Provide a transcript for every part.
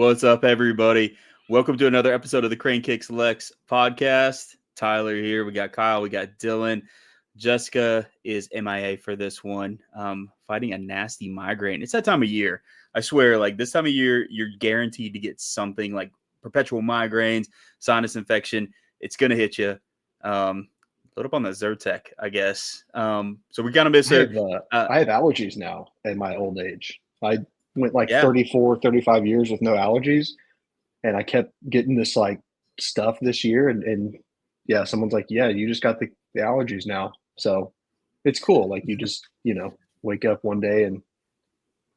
What's up, everybody? Welcome to another episode of the Crane Kicks Lex podcast. Tyler here. We got Kyle. We got Dillon. Jessica is MIA for this one, fighting a nasty migraine. It's that time of year. I swear, like this time of year, you're guaranteed to get something like perpetual migraines, sinus infection. It's going to hit you. Load up on the Zyrtec, I guess. So we're going to miss her. I have allergies now at my old age. I went like Yeah. 34, 35 years with no allergies, and I kept getting this like stuff this year. And yeah, someone's like, yeah, you just got the allergies now. So it's cool. Like you just, wake up one day and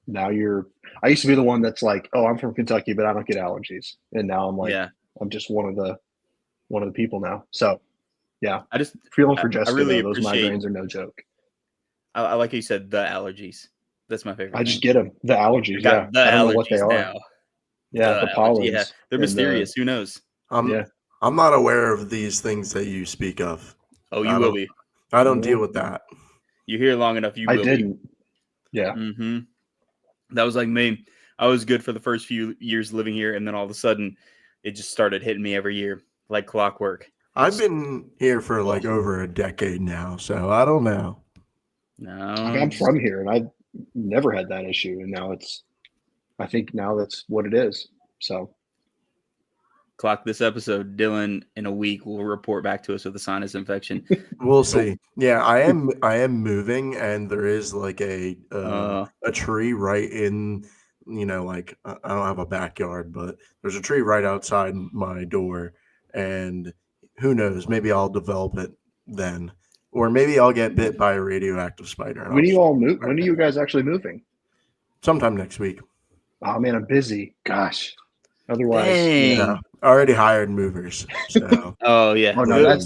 now I used to be the one that's like, oh, I'm from Kentucky, but I don't get allergies. And now I'm like, I'm just one of the people now. So yeah, I just feeling for Jessica. really Those migraines are no joke. I like how you said the allergies. That's my favorite. I just get them. The allergies. Got Yeah. I don't know what allergies they are. now. Yeah. The pollens. Yeah. They're mysterious. Who knows? I'm not aware of these things that you speak of. Oh, you will be. I don't deal with that. You're here long enough. I didn't. Yeah. Mm-hmm. That was like me. I was good for the first few years living here, and then all of a sudden, it just started hitting me every year like clockwork. I've been here for like over a decade now, so I don't know. No, I'm from here, and I've never had that issue, and now I think now that's what it is. So, clock this episode. Dillon in a week will report back to us with a sinus infection. We'll see. Yeah, I am moving, and there is like a tree right in. Like I don't have a backyard, but there's a tree right outside my door, and who knows? Maybe I'll develop it then. Or maybe I'll get bit by a radioactive spider. When do you all move? When are you guys actually moving? Sometime next week. Oh man, I'm busy. Gosh. Otherwise, I already hired movers. So. Oh yeah. Oh no, that's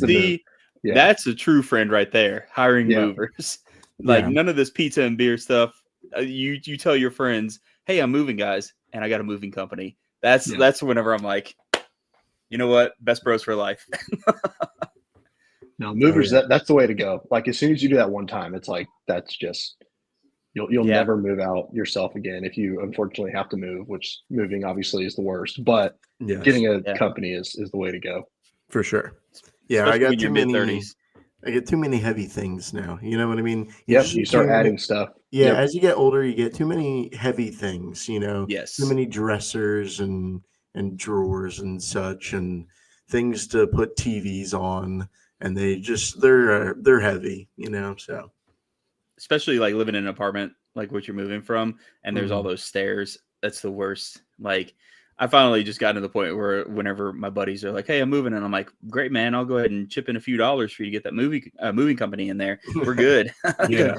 that's a true friend right there. Hiring movers. Like none of this pizza and beer stuff. You tell your friends, hey, I'm moving, guys, and I got a moving company. That's whenever I'm like, you know what? Best bros for life. No, movers, that's the way to go. Like as soon as you do that one time, it's like that's just you'll never move out yourself again if you unfortunately have to move, which moving obviously is the worst. But getting a company is the way to go. For sure. Yeah, I got too many 30s. I get too many heavy things now. You know what I mean? You start adding stuff. Yeah, as you get older, you get too many heavy things, Yes. Too many dressers and drawers and such and things to put TVs on. And they're heavy, so. Especially like living in an apartment, like what you're moving from, and there's all those stairs. That's the worst. Like I finally just got to the point where whenever my buddies are like, hey, I'm moving, and I'm like, great, man, I'll go ahead and chip in a few dollars for you to get that moving company in there. We're good. Yeah.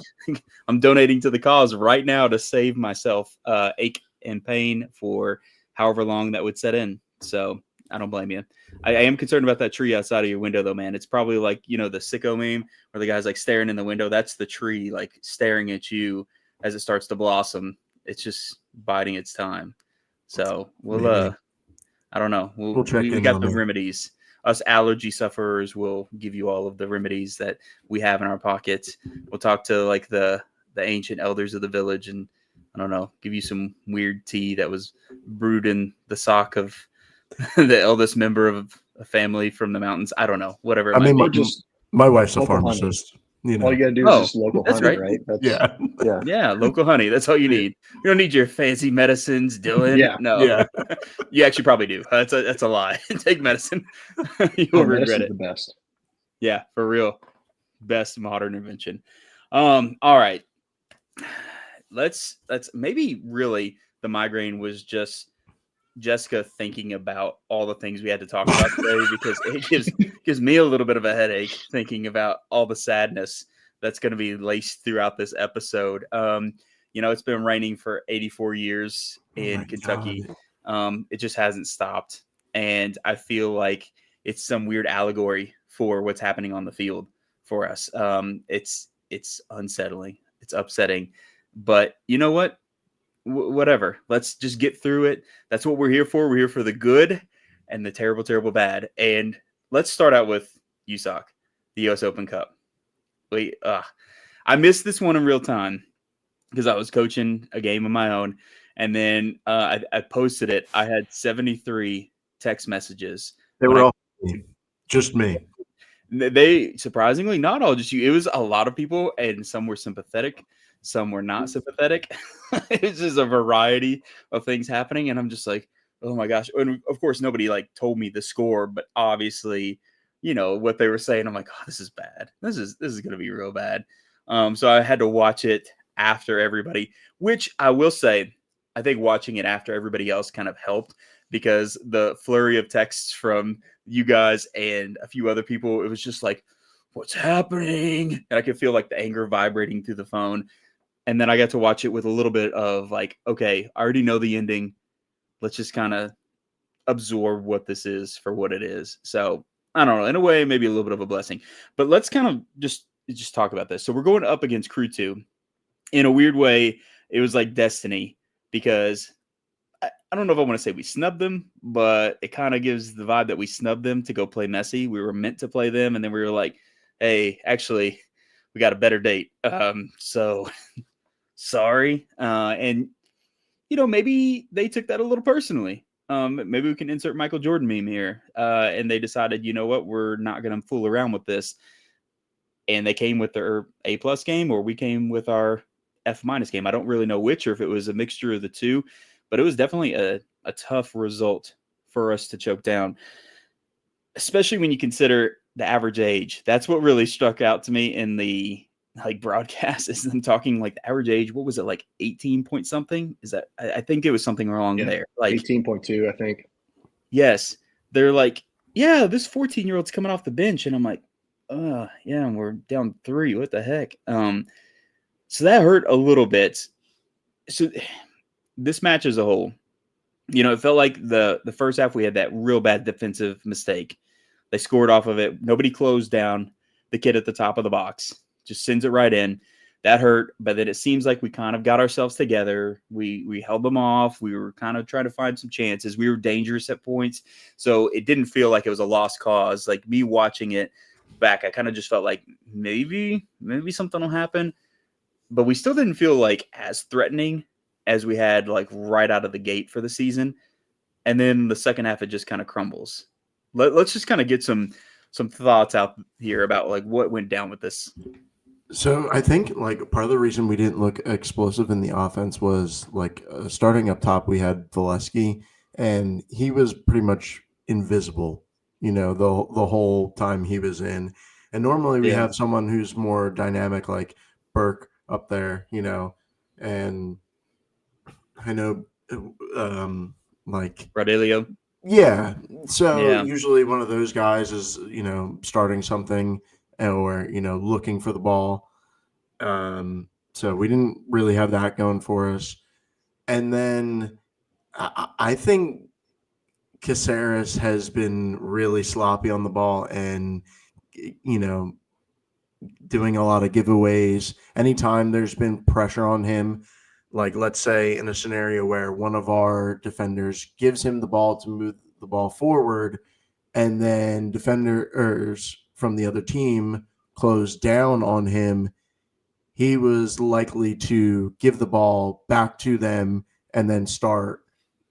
I'm donating to the cause right now to save myself ache and pain for however long that would set in. So I don't blame you. I am concerned about that tree outside of your window, though, man. It's probably like, the sicko meme where the guy's like staring in the window. That's the tree like staring at you as it starts to blossom. It's just biding its time. So we'll, I don't know. We got the remedies. Us allergy sufferers will give you all of the remedies that we have in our pockets. We'll talk to like the ancient elders of the village and I don't know, give you some weird tea that was brewed in the sock of the eldest member of a family from the mountains. I don't know. Whatever. My wife's a pharmacist. All you gotta do is just local honey, right? Yeah. Local honey. That's all you need. You don't need your fancy medicines, Dillon. No. Yeah. You actually probably do. That's a lie. Take medicine. You'll regret it. The best. Yeah, for real. Best modern invention. All right. Let's maybe really the migraine was just Jessica thinking about all the things we had to talk about today because it gives me a little bit of a headache thinking about all the sadness that's going to be laced throughout this episode. It's been raining for 84 years in Kentucky. It just hasn't stopped. And I feel like it's some weird allegory for what's happening on the field for us. It's unsettling. It's upsetting. But you know what? Whatever. Let's just get through it. That's what we're here for. We're here for the good and the terrible, terrible bad. And let's start out with USOC, the U.S. Open Cup. I missed this one in real time because I was coaching a game of my own. And then I posted it. I had 73 text messages They when were I all just me. they surprisingly not all just you. It was a lot of people, and some were sympathetic, some were not sympathetic. It's just a variety of things happening, and I'm just like, oh my gosh. And of course, nobody like told me the score, but obviously, what they were saying. I'm like, oh, this is bad. This is gonna be real bad. So I had to watch it after everybody, which I will say, I think watching it after everybody else kind of helped because the flurry of texts from you guys and a few other people, it was just like, what's happening? And I could feel like the anger vibrating through the phone. And then I got to watch it with a little bit of like, okay, I already know the ending. Let's just kind of absorb what this is for what it is. So I don't know. In a way, maybe a little bit of a blessing. But let's kind of just talk about this. So we're going up against Crew 2. In a weird way, it was like destiny because I don't know if I want to say we snubbed them, but it kind of gives the vibe that we snubbed them to go play Messi. We were meant to play them, and then we were like, hey, actually, we got a better date. So sorry. And, maybe they took that a little personally. Maybe we can insert Michael Jordan meme here. And they decided, you know what, we're not going to fool around with this. And they came with their A+ game, or we came with our F- game. I don't really know which, or if it was a mixture of the two, but it was definitely a tough result for us to choke down, especially when you consider the average age. That's what really struck out to me in the broadcast is them talking like the average age. What was it, like 18 point something? Is that I think it was something along there. Like 18.2, I think. yes, they're like, yeah, this 14-year-old's coming off the bench, and I'm like, yeah, and we're down 3. What the heck? So that hurt a little bit. So this match as a whole, it felt like the first half we had that real bad defensive mistake. They scored off of it. Nobody closed down the kid at the top of the box. Just sends it right in. That hurt, but then it seems like we kind of got ourselves together. We held them off. We were kind of trying to find some chances. We were dangerous at points. So it didn't feel like it was a lost cause. Like me watching it back, I kind of just felt like maybe something will happen. But we still didn't feel like as threatening as we had like right out of the gate for the season. And then the second half, it just kind of crumbles. Let's just kind of get some thoughts out here about like what went down with this. So I think like part of the reason we didn't look explosive in the offense was like starting up top, we had Valesky, and he was pretty much invisible, the whole time he was in. And normally we have someone who's more dynamic, like Burke up there, and I know like Rodelio. Yeah. So Yeah. usually one of those guys is, starting something or, looking for the ball. So we didn't really have that going for us. And then I think Caceres has been really sloppy on the ball and, doing a lot of giveaways. Anytime there's been pressure on him, like let's say in a scenario where one of our defenders gives him the ball to move the ball forward, and then defenders from the other team close down on him, he was likely to give the ball back to them and then start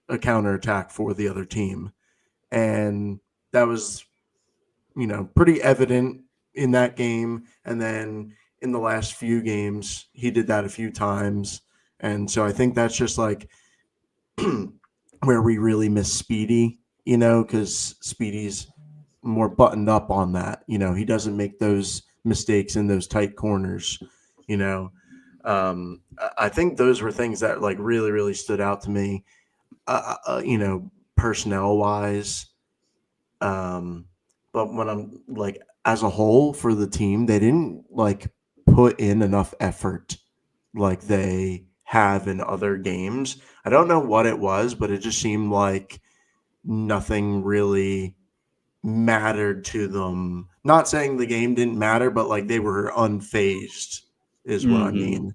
a counterattack for the other team. And that was, pretty evident in that game. And then in the last few games, he did that a few times. And so I think that's just like where we really miss Speedy, because Speedy's more buttoned up on that. He doesn't make those mistakes in those tight corners, I think those were things that like really, really stood out to me, personnel wise. But when I'm like, as a whole for the team, they didn't like put in enough effort like they have in other games. I don't know what it was, but it just seemed like nothing really mattered to them. Not saying the game didn't matter, but like they were unfazed is what I mean.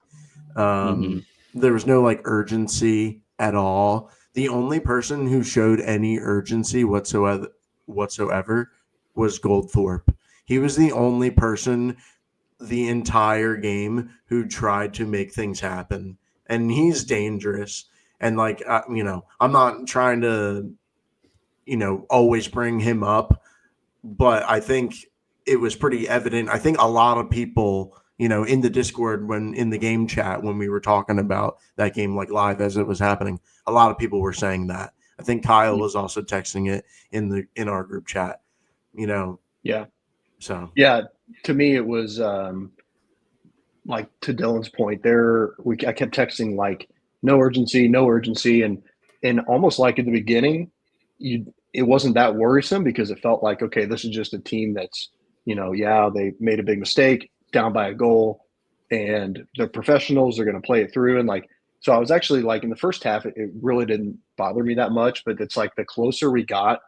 There was no like urgency at all. The only person who showed any urgency whatsoever was Goldthorpe. He was the only person the entire game who tried to make things happen. And he's dangerous. And like, I'm not trying to, always bring him up, but I think it was pretty evident. I think a lot of people, in the Discord, when in the game chat, when we were talking about that game, like live as it was happening, a lot of people were saying that. I think Kyle was also texting it in our group chat, Yeah. So yeah, to me it was like to Dillon's point I kept texting like no urgency, and almost like at the beginning it wasn't that worrisome because it felt like, okay, this is just a team that's, they made a big mistake down by a goal and they're professionals, they're going to play it through. And like, so I was actually like in the first half, it really didn't bother me that much, but it's like the closer we got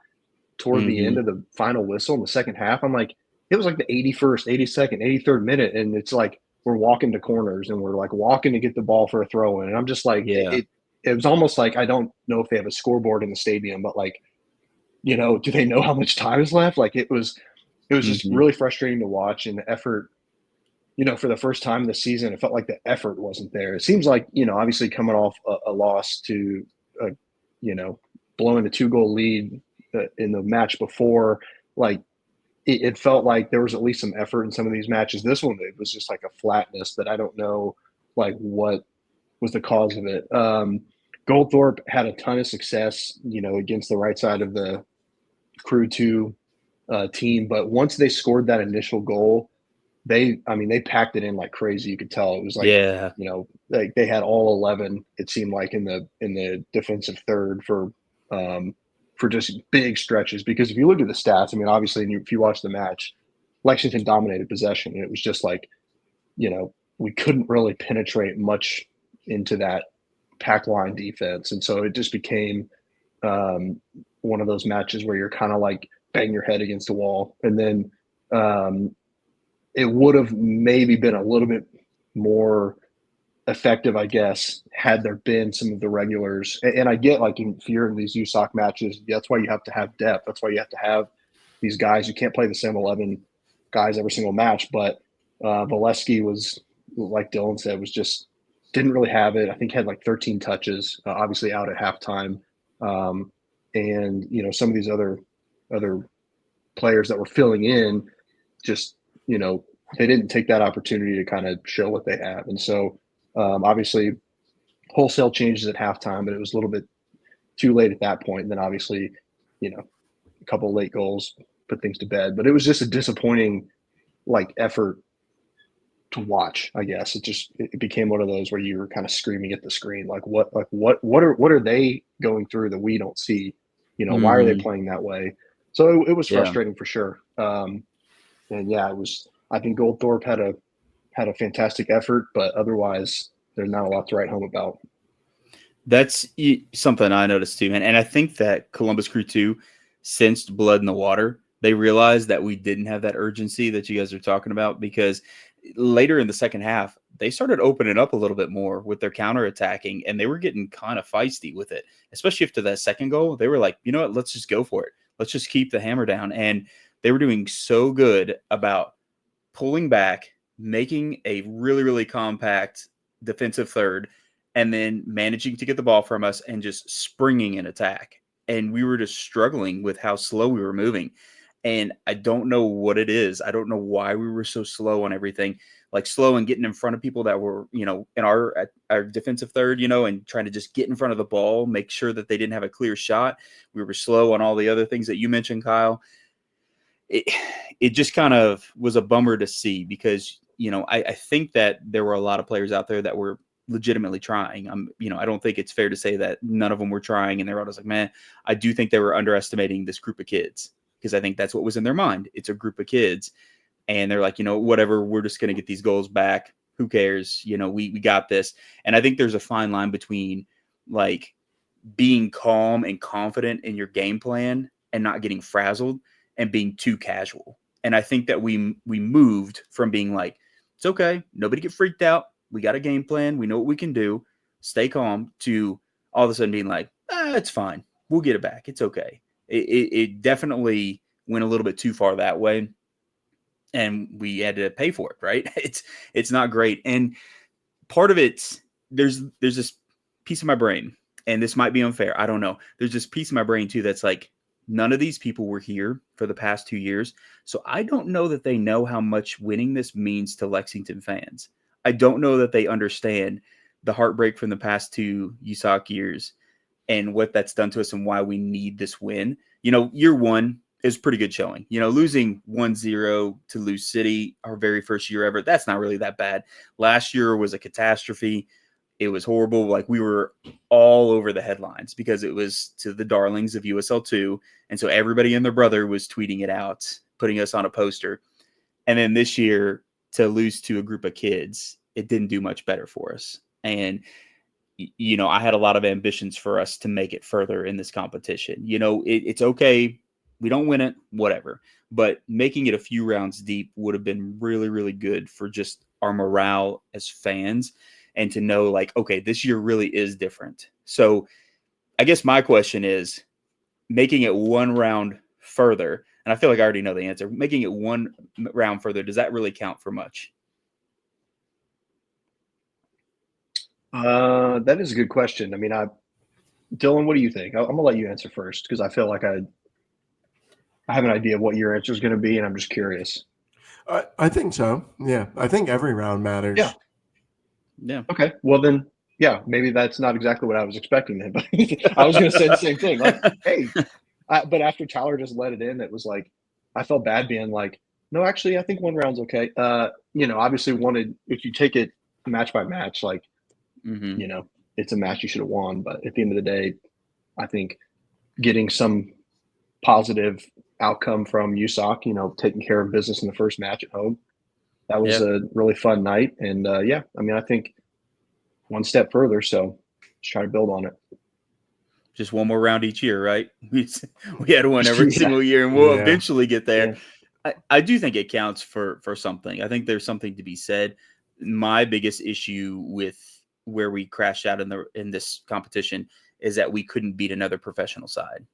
toward the end of the final whistle in the second half, I'm like, it was like the 81st, 82nd, 83rd minute. And it's like, we're walking to corners and we're like walking to get the ball for a throw in. And I'm just like, it was almost like, I don't know if they have a scoreboard in the stadium, but like, do they know how much time is left? Like it was just really frustrating to watch, and the effort, for the first time this season, it felt like the effort wasn't there. It seems like, obviously coming off a loss to, blowing a 2-goal lead in the match before, like it felt like there was at least some effort in some of these matches. This one, it was just like a flatness that I don't know, like what was the cause of it. Goldthorpe had a ton of success, against the right side of the Crew 2 team, but once they scored that initial goal, they packed it in like crazy. You could tell it was like, like they had all 11. It seemed like in the defensive third for just big stretches. Because if you look at the stats, obviously, if you watch the match, Lexington dominated possession, and it was just like, we couldn't really penetrate much into that pack line defense, and so it just became one of those matches where you're kind of like bang your head against the wall, and then it would have maybe been a little bit more effective, I guess, had there been some of the regulars. And I get, like, if you're in these USOC matches, that's why you have to have depth. That's why you have to have these guys. You can't play the same 11 guys every single match. But Valesky was, like Dillon said, was just didn't really have it. I think had like 13 touches, obviously out at halftime. And, some of these other players that were filling in just, they didn't take that opportunity to kind of show what they have. And so obviously wholesale changes at halftime, but it was a little bit too late at that point. And then obviously, a couple of late goals put things to bed, but it was just a disappointing like effort to watch, I guess. It became one of those where you were kind of screaming at the screen, like what are they going through that we don't see? Why are they playing that way? So it was frustrating for sure. And yeah, it was. I think Goldthorpe had a fantastic effort, but otherwise, there's not a lot to write home about. That's something I noticed too, man. And I think that Columbus Crew 2 sensed blood in the water. They realized that we didn't have that urgency that you guys are talking about, because later in the second half, they started opening up a little bit more with their counterattacking, and they were getting kind of feisty with it, especially after that second goal. They were like, you know what, let's just go for it. Let's just keep the hammer down. And they were doing so good about pulling back, making a really, really compact defensive third, and then managing to get the ball from us and just springing an attack. And we were just struggling with how slow we were moving. And I don't know what it is. I don't know why we were so slow on everything, like slow and getting in front of people that were, in our defensive third, and trying to just get in front of the ball, make sure that they didn't have a clear shot. We were slow on all the other things that you mentioned, Kyle. It just kind of was a bummer to see, because, I think that there were a lot of players out there that were legitimately trying. I don't think it's fair to say that none of them were trying and they were all just like, man. I do think they were underestimating this group of kids, because I think that's what was in their mind. It's a group of kids, and they're like, whatever, we're just going to get these goals back. Who cares? We got this. And I think there's a fine line between like being calm and confident in your game plan and not getting frazzled, and being too casual. And I think that we moved from being like, it's okay, nobody get freaked out, we got a game plan, we know what we can do, stay calm, to all of a sudden being like, it's fine, we'll get it back, it's okay. It definitely went a little bit too far that way, and we had to pay for it, right? It's not great. And part of it, there's this piece of my brain and this might be unfair, I don't know. There's this piece of my brain too that's like, none of these people were here for the past 2 years. So I don't know that they know how much winning this means to Lexington fans. I don't know that they understand the heartbreak from the past 2 USOC years and what that's done to us and why we need this win. Year one is pretty good showing. Losing 1-0 to Lou City, our very first year ever, that's not really that bad. Last year was a catastrophe. It was horrible. Like, we were all over the headlines because it was to the darlings of USL2. And so everybody and their brother was tweeting it out, putting us on a poster. And then this year, to lose to a group of kids, it didn't do much better for us. And, I had a lot of ambitions for us to make it further in this competition. It's okay. We don't win it, whatever. But making it a few rounds deep would have been really, really good for just our morale as fans. And to know, like, okay, this year really is different. So I guess my question is, making it one round further, and I feel like I already know the answer, making it one round further, does that really count for much? That is a good question. I mean, Dillon, what do you think? I'm gonna let you answer first because I feel like I have an idea of what your answer is going to be, and I'm just curious. I think so. Yeah, I think every round matters. Yeah. Okay. Well, then, yeah, maybe that's not exactly what I was expecting then, but I was going to say the same thing. Like, hey, but after Tyler just let it in, it was like, I felt bad being like, no, actually, I think one round's okay. Obviously if you take it match by match, like, it's a match you should have won. But at the end of the day, I think getting some positive outcome from USOC, taking care of business in the first match at home, that was a really fun night. And I think one step further. So let's try to build on it. Just one more round each year, right? We had one every single year, and we'll eventually get there. Yeah. I do think it counts for something. I think there's something to be said. My biggest issue with where we crashed out in this competition is that we couldn't beat another professional side.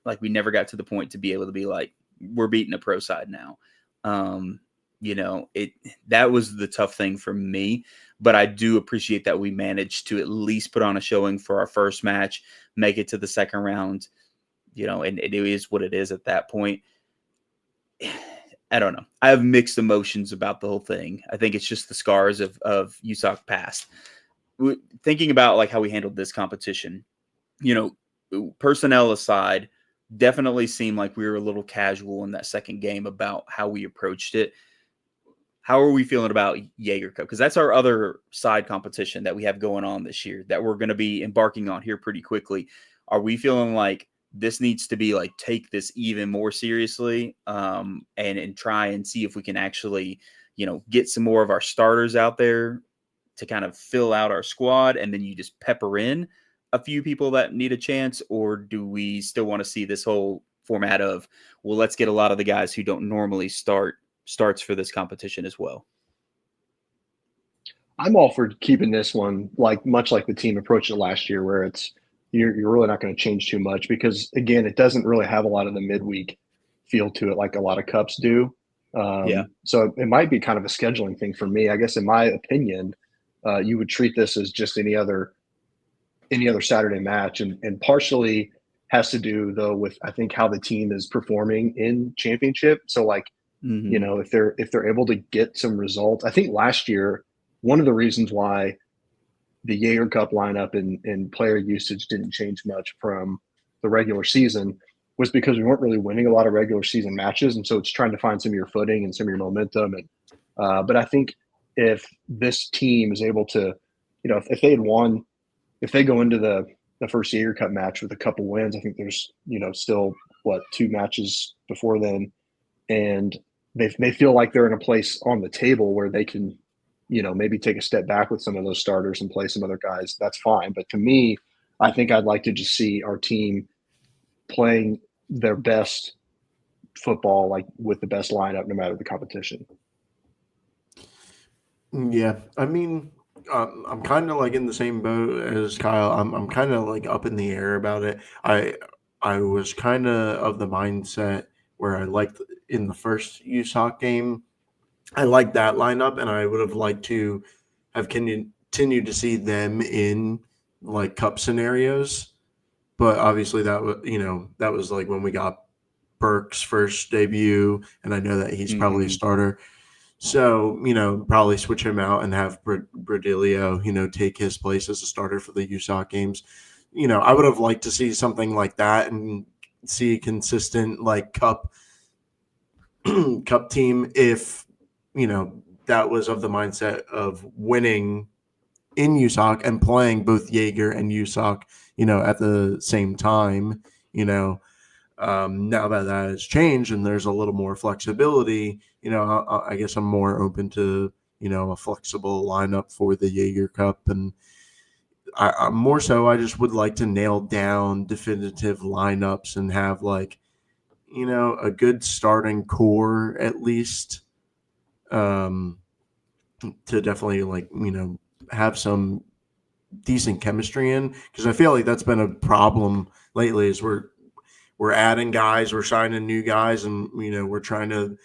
Like, we never got to the point to be able to be like, we're beating a pro side now. That was the tough thing for me, but I do appreciate that we managed to at least put on a showing for our first match, make it to the second round, and it is what it is at that point. I don't know. I have mixed emotions about the whole thing. I think it's just the scars of USOC past. Thinking about like how we handled this competition, personnel aside, definitely seemed like we were a little casual in that second game about how we approached it. How are we feeling about Jaeger Cup? Because that's our other side competition that we have going on this year that we're going to be embarking on here pretty quickly. Are we feeling like this needs to be like, take this even more seriously, and try and see if we can actually, get some more of our starters out there to kind of fill out our squad, and then you just pepper in a few people that need a chance? Or do we still want to see this whole format of, well, let's get a lot of the guys who don't normally starts for this competition as well? I'm all for keeping this one much like the team approached it last year, where it's you're really not going to change too much because, again, it doesn't really have a lot of the midweek feel to it like a lot of cups do. So it might be kind of a scheduling thing for me. I guess, in my opinion, you would treat this as just any other Saturday match, and partially has to do though with, I think, how the team is performing in championship. So like, if they're able to get some results, I think last year, one of the reasons why the Jaeger Cup lineup and player usage didn't change much from the regular season was because we weren't really winning a lot of regular season matches. And so it's trying to find some of your footing and some of your momentum. And, but I think if this team is able to, if they had won, if they go into the first Jaeger Cup match with a couple wins, I think there's, still 2 matches before then. And they feel like they're in a place on the table where they can, maybe take a step back with some of those starters and play some other guys. That's fine. But to me, I think I'd like to just see our team playing their best football, like with the best lineup, no matter the competition. Yeah, I mean, I'm kind of like in the same boat as Kyle. I'm kind of like up in the air about it. I was kind of the mindset where I liked in the first USOC game, I liked that lineup, and I would have liked to have continued to see them in like cup scenarios, but obviously that was like when we got Burke's first debut, and I know that he's probably a starter. So, probably switch him out and have Bradilio, take his place as a starter for the USOC games. I would have liked to see something like that and see a consistent like cup team if, that was of the mindset of winning in USOC and playing both Jaeger and USOC, at the same time, now that has changed and there's a little more flexibility, I guess I'm more open to, a flexible lineup for the Jaeger Cup. And I'm more so, I just would like to nail down definitive lineups and have like, a good starting core at least, to definitely like, have some decent chemistry in, because I feel like that's been a problem lately is we're adding guys, we're signing new guys, and we're trying to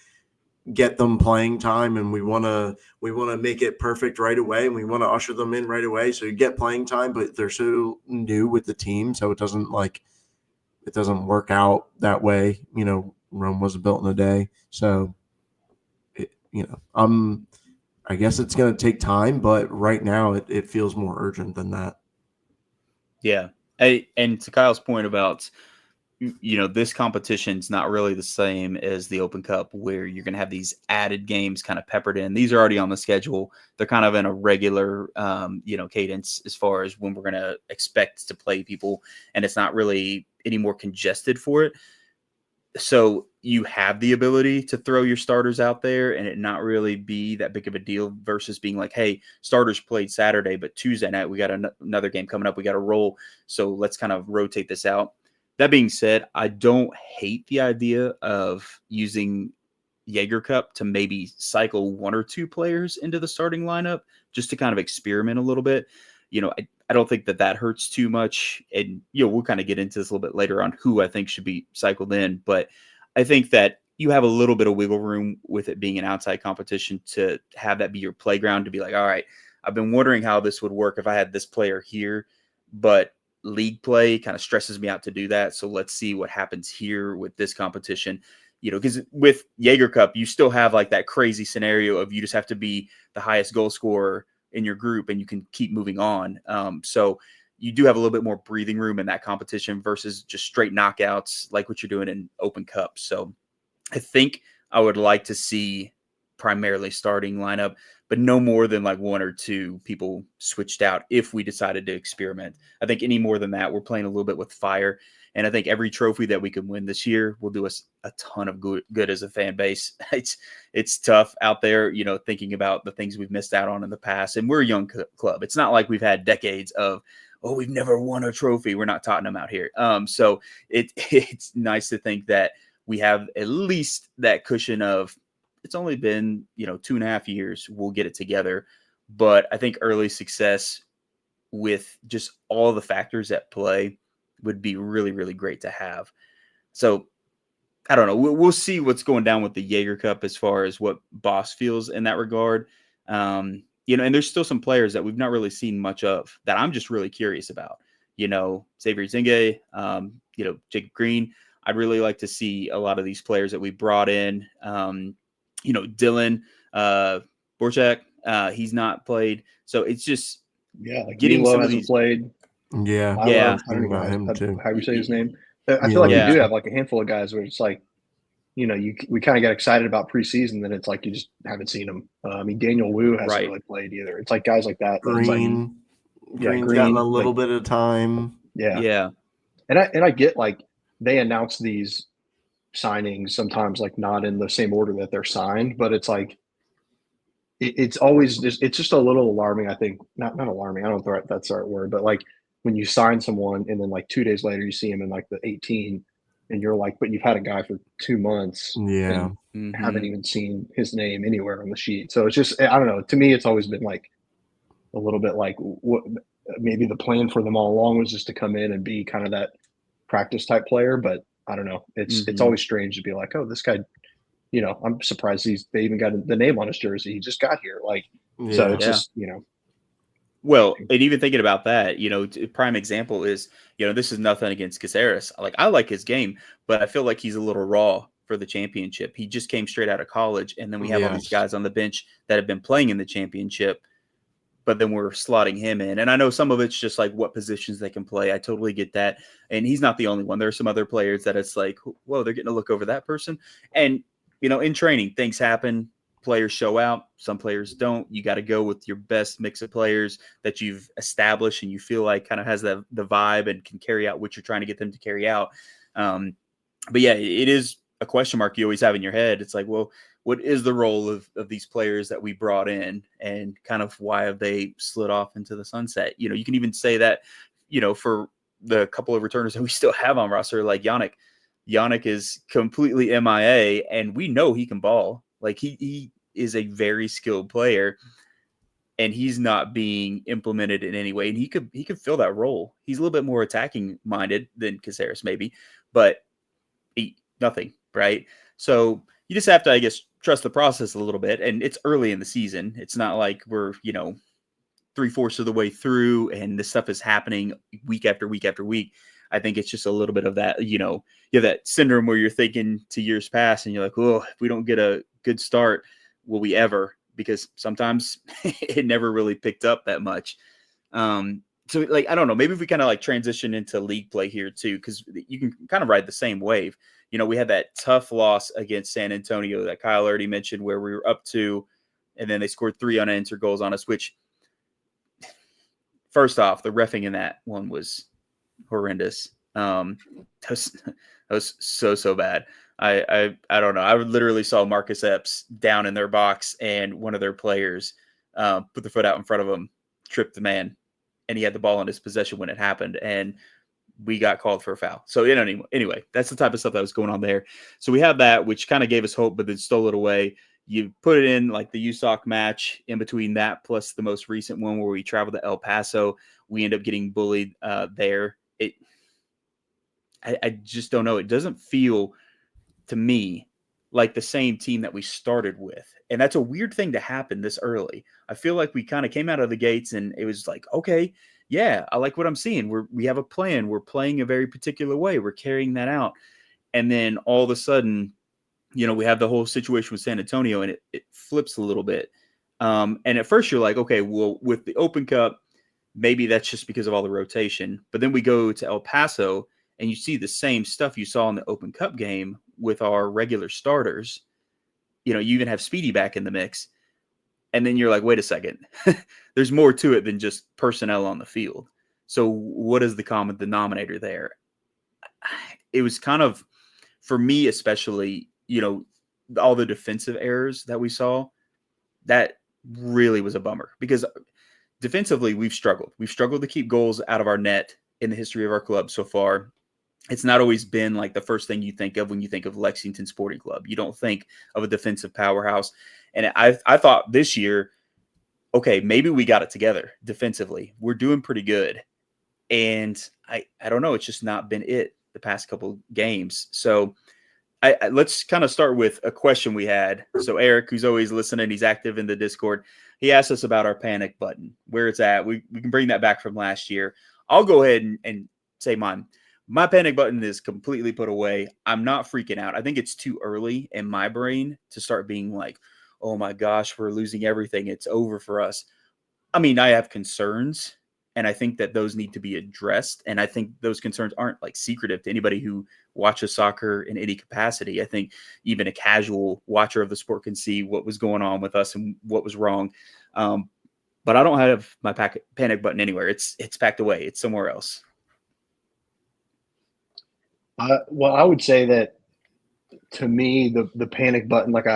get them playing time, and we want to make it perfect right away, and we want to usher them in right away. So you get playing time, but they're so new with the team, so it doesn't work out that way. Rome wasn't built in a day, so I guess it's going to take time, but right now it feels more urgent than that. Yeah, and to Kyle's point about, this competition's not really the same as the Open Cup where you're going to have these added games kind of peppered in. These are already on the schedule. They're kind of in a regular, cadence as far as when we're going to expect to play people, and it's not really any more congested for it. So you have the ability to throw your starters out there and it not really be that big of a deal versus being like, hey, starters played Saturday, but Tuesday night we got another game coming up. We got to roll. So let's kind of rotate this out. That being said, I don't hate the idea of using Jaeger Cup to maybe cycle one or two players into the starting lineup just to kind of experiment a little bit. I don't think that hurts too much. And, we'll kind of get into this a little bit later on who I think should be cycled in. But I think that you have a little bit of wiggle room with it being an outside competition to have that be your playground to be like, all right, I've been wondering how this would work if I had this player here, but league play kind of stresses me out to do that. So let's see what happens here with this competition. Because with Jaeger Cup, you still have like that crazy scenario of you just have to be the highest goal scorer in your group and you can keep moving on. So you do have a little bit more breathing room in that competition versus just straight knockouts like what you're doing in Open Cup. So I think I would like to see primarily starting lineup, but no more than like one or two people switched out if we decided to experiment. I think any more than that, we're playing a little bit with fire. And I think every trophy that we can win this year will do us a ton of good as a fan base. It's tough out there, thinking about the things we've missed out on in the past. And we're a young club. It's not like we've had decades of, we've never won a trophy. We're not Tottenham out here. So it's nice to think that we have at least that cushion of, it's only been, 2.5 years. We'll get it together. But I think early success with just all the factors at play would be really, really great to have. So I don't know. We'll see what's going down with the Jaeger Cup as far as what Boss feels in that regard. And there's still some players that we've not really seen much of that I'm just really curious about. Xavier Zingue, Jacob Green. I'd really like to see a lot of these players that we brought in. Dillon, Borchak, he's not played. So it's just like getting Milo some of hasn't these. played. Yeah. Milo, Yeah. I don't even know how you say his name. I feel like Milo. we do have like a handful of guys where it's like, we kind of get excited about preseason, then it's like you just haven't seen them. Daniel Wu hasn't really played either. It's like guys like that. Green's Green, gotten a little bit of time. Yeah. And I get like they announce these signings sometimes like not in the same order that they're signed, but it's like it's always it's just a little alarming. I think not alarming. I don't know if that's the right word, but like when you sign someone and then like 2 days later you see him in like the 18, and you're like, but you've had a guy for 2 months, Yeah. and haven't even seen his name anywhere on the sheet. So it's just, I don't know. To me, it's always been like a little bit like what maybe the plan for them all along was just to come in and be kind of that practice type player, but I don't know. It's always strange to be like, oh, this guy, I'm surprised they even got the name on his jersey. He just got here. So it's just, Well, and even thinking about that, prime example is, this is nothing against Caceres. Like, I like his game, but I feel like he's a little raw for the championship. He just came straight out of college, and then we have all these Yes. guys on the bench that have been playing in the championship, but then we're slotting him in. And I know some of it's just like what positions they can play. I totally get that. And he's not the only one. There are some other players that it's like, whoa, they're getting a look over that person. And, in training, things happen. Players show out. Some players don't. You got to go with your best mix of players that you've established and you feel like kind of has the vibe and can carry out what you're trying to get them to carry out. But yeah, it is a question mark you always have in your head. It's like, well, what is the role of these players that we brought in, and kind of why have they slid off into the sunset? You can even say that, for the couple of returners that we still have on roster, like Yannick. Yannick is completely MIA, and we know he can ball. Like, he is a very skilled player, and he's not being implemented in any way. And he could fill that role. He's a little bit more attacking minded than Caceres maybe, but nothing, right? So you just have to, I guess, trust the process a little bit. And it's early in the season. It's not like we're, 3/4 of the way through and this stuff is happening week after week after week. I think it's just a little bit of that, you have that syndrome where you're thinking to years past and you're like, oh, if we don't get a good start, will we ever? Because sometimes it never really picked up that much. So like, I don't know, maybe if we kind of like transition into league play here too, because you can kind of ride the same wave. We had that tough loss against San Antonio that Kyle already mentioned, where we were up 2, and then they scored 3 unanswered goals on us, which, first off, the reffing in that one was horrendous. That was so bad. I don't know. I literally saw Marcus Epps down in their box, and one of their players put their foot out in front of him, tripped the man, and he had the ball in his possession when it happened, and we got called for a foul. So anyway, that's the type of stuff that was going on there. So we have that, which kind of gave us hope, but then stole it away. You put it in like the USOC match in between that, plus the most recent one where we traveled to El Paso. We end up getting bullied there. I just don't know. It doesn't feel to me like the same team that we started with. And that's a weird thing to happen this early. I feel like we kind of came out of the gates and it was like, okay, yeah, I like what I'm seeing. We have a plan. We're playing a very particular way. We're carrying that out. And then all of a sudden, we have the whole situation with San Antonio, and it flips a little bit. And at first you're like, okay, well, with the Open Cup, maybe that's just because of all the rotation. But then we go to El Paso and you see the same stuff you saw in the Open Cup game with our regular starters. You even have Speedy back in the mix. And then you're like, wait a second, there's more to it than just personnel on the field. So what is the common denominator there? It was kind of, for me especially, all the defensive errors that we saw, that really was a bummer, because defensively we've struggled. We've struggled to keep goals out of our net in the history of our club so far. It's not always been like the first thing you think of when you think of Lexington Sporting Club. You don't think of a defensive powerhouse. And I thought this year, okay, maybe we got it together defensively. We're doing pretty good. And I don't know. It's just not been it the past couple games. So let's kind of start with a question we had. So Eric, who's always listening, he's active in the Discord. He asked us about our panic button, where it's at. We can bring that back from last year. I'll go ahead and say mine. My panic button is completely put away. I'm not freaking out. I think it's too early in my brain to start being like, oh my gosh, we're losing everything. It's over for us. I mean, I have concerns, and I think that those need to be addressed. And I think those concerns aren't like secretive to anybody who watches soccer in any capacity. I think even a casual watcher of the sport can see what was going on with us and what was wrong. But I don't have my panic button anywhere. It's packed away. It's somewhere else. Well, I would say that to me, the panic button, like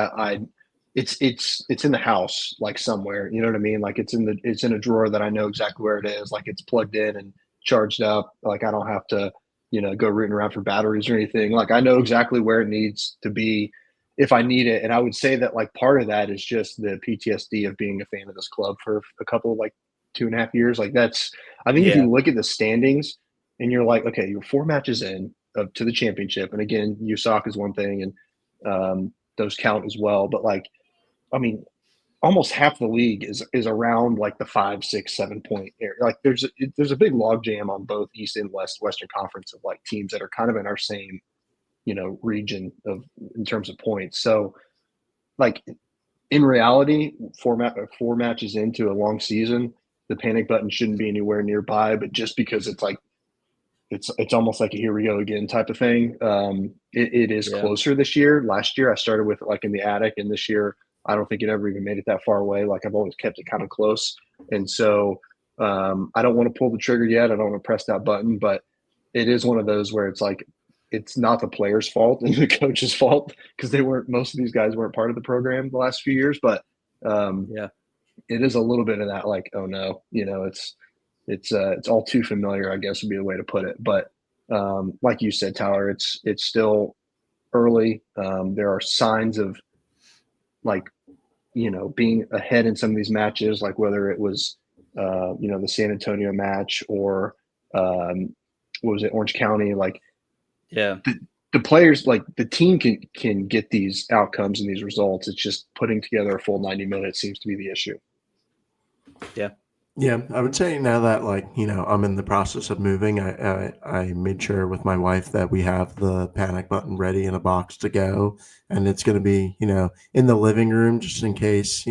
it's in the house, like somewhere, you know what I mean? Like it's in a drawer that I know exactly where it is. Like it's plugged in and charged up. Like I don't have to, go rooting around for batteries or anything. Like I know exactly where it needs to be if I need it. And I would say that like part of that is just the PTSD of being a fan of this club for a couple, like 2.5 years. Like I think if you look at the standings and you're like, okay, you're 4 matches in to the championship. And again, USOC is one thing and those count as well. But like, I mean, almost half the league is around like the 5, 6, 7 point area. Like there's a big log jam on both East and Western Conference of like teams that are kind of in our same, region of in terms of points. So like in reality, four matches into a long season, the panic button shouldn't be anywhere nearby. But just because it's like it's almost like a here we go again type of thing. It is Yeah. closer this year. Last year I started with it like in the attic, and this year I don't think it ever even made it that far away. Like I've always kept it kind of close, and so I don't want to pull the trigger yet. I don't want to press that button, but it is one of those where it's like it's not the player's fault and the coach's fault because most of these guys weren't part of the program the last few years, but Yeah. it is a little bit of that like, oh no, it's all too familiar, I guess would be the way to put it. But like you said, Tyler, it's still early. There are signs of like, being ahead in some of these matches, like whether it was the San Antonio match or what was it, Orange County, like Yeah. the players, like the team can get these outcomes and these results. It's just putting together a full 90 minutes seems to be the issue. Yeah. Yeah, I would say now that I'm in the process of moving, I made sure with my wife that we have the panic button ready in a box to go, and it's going to be in the living room just in case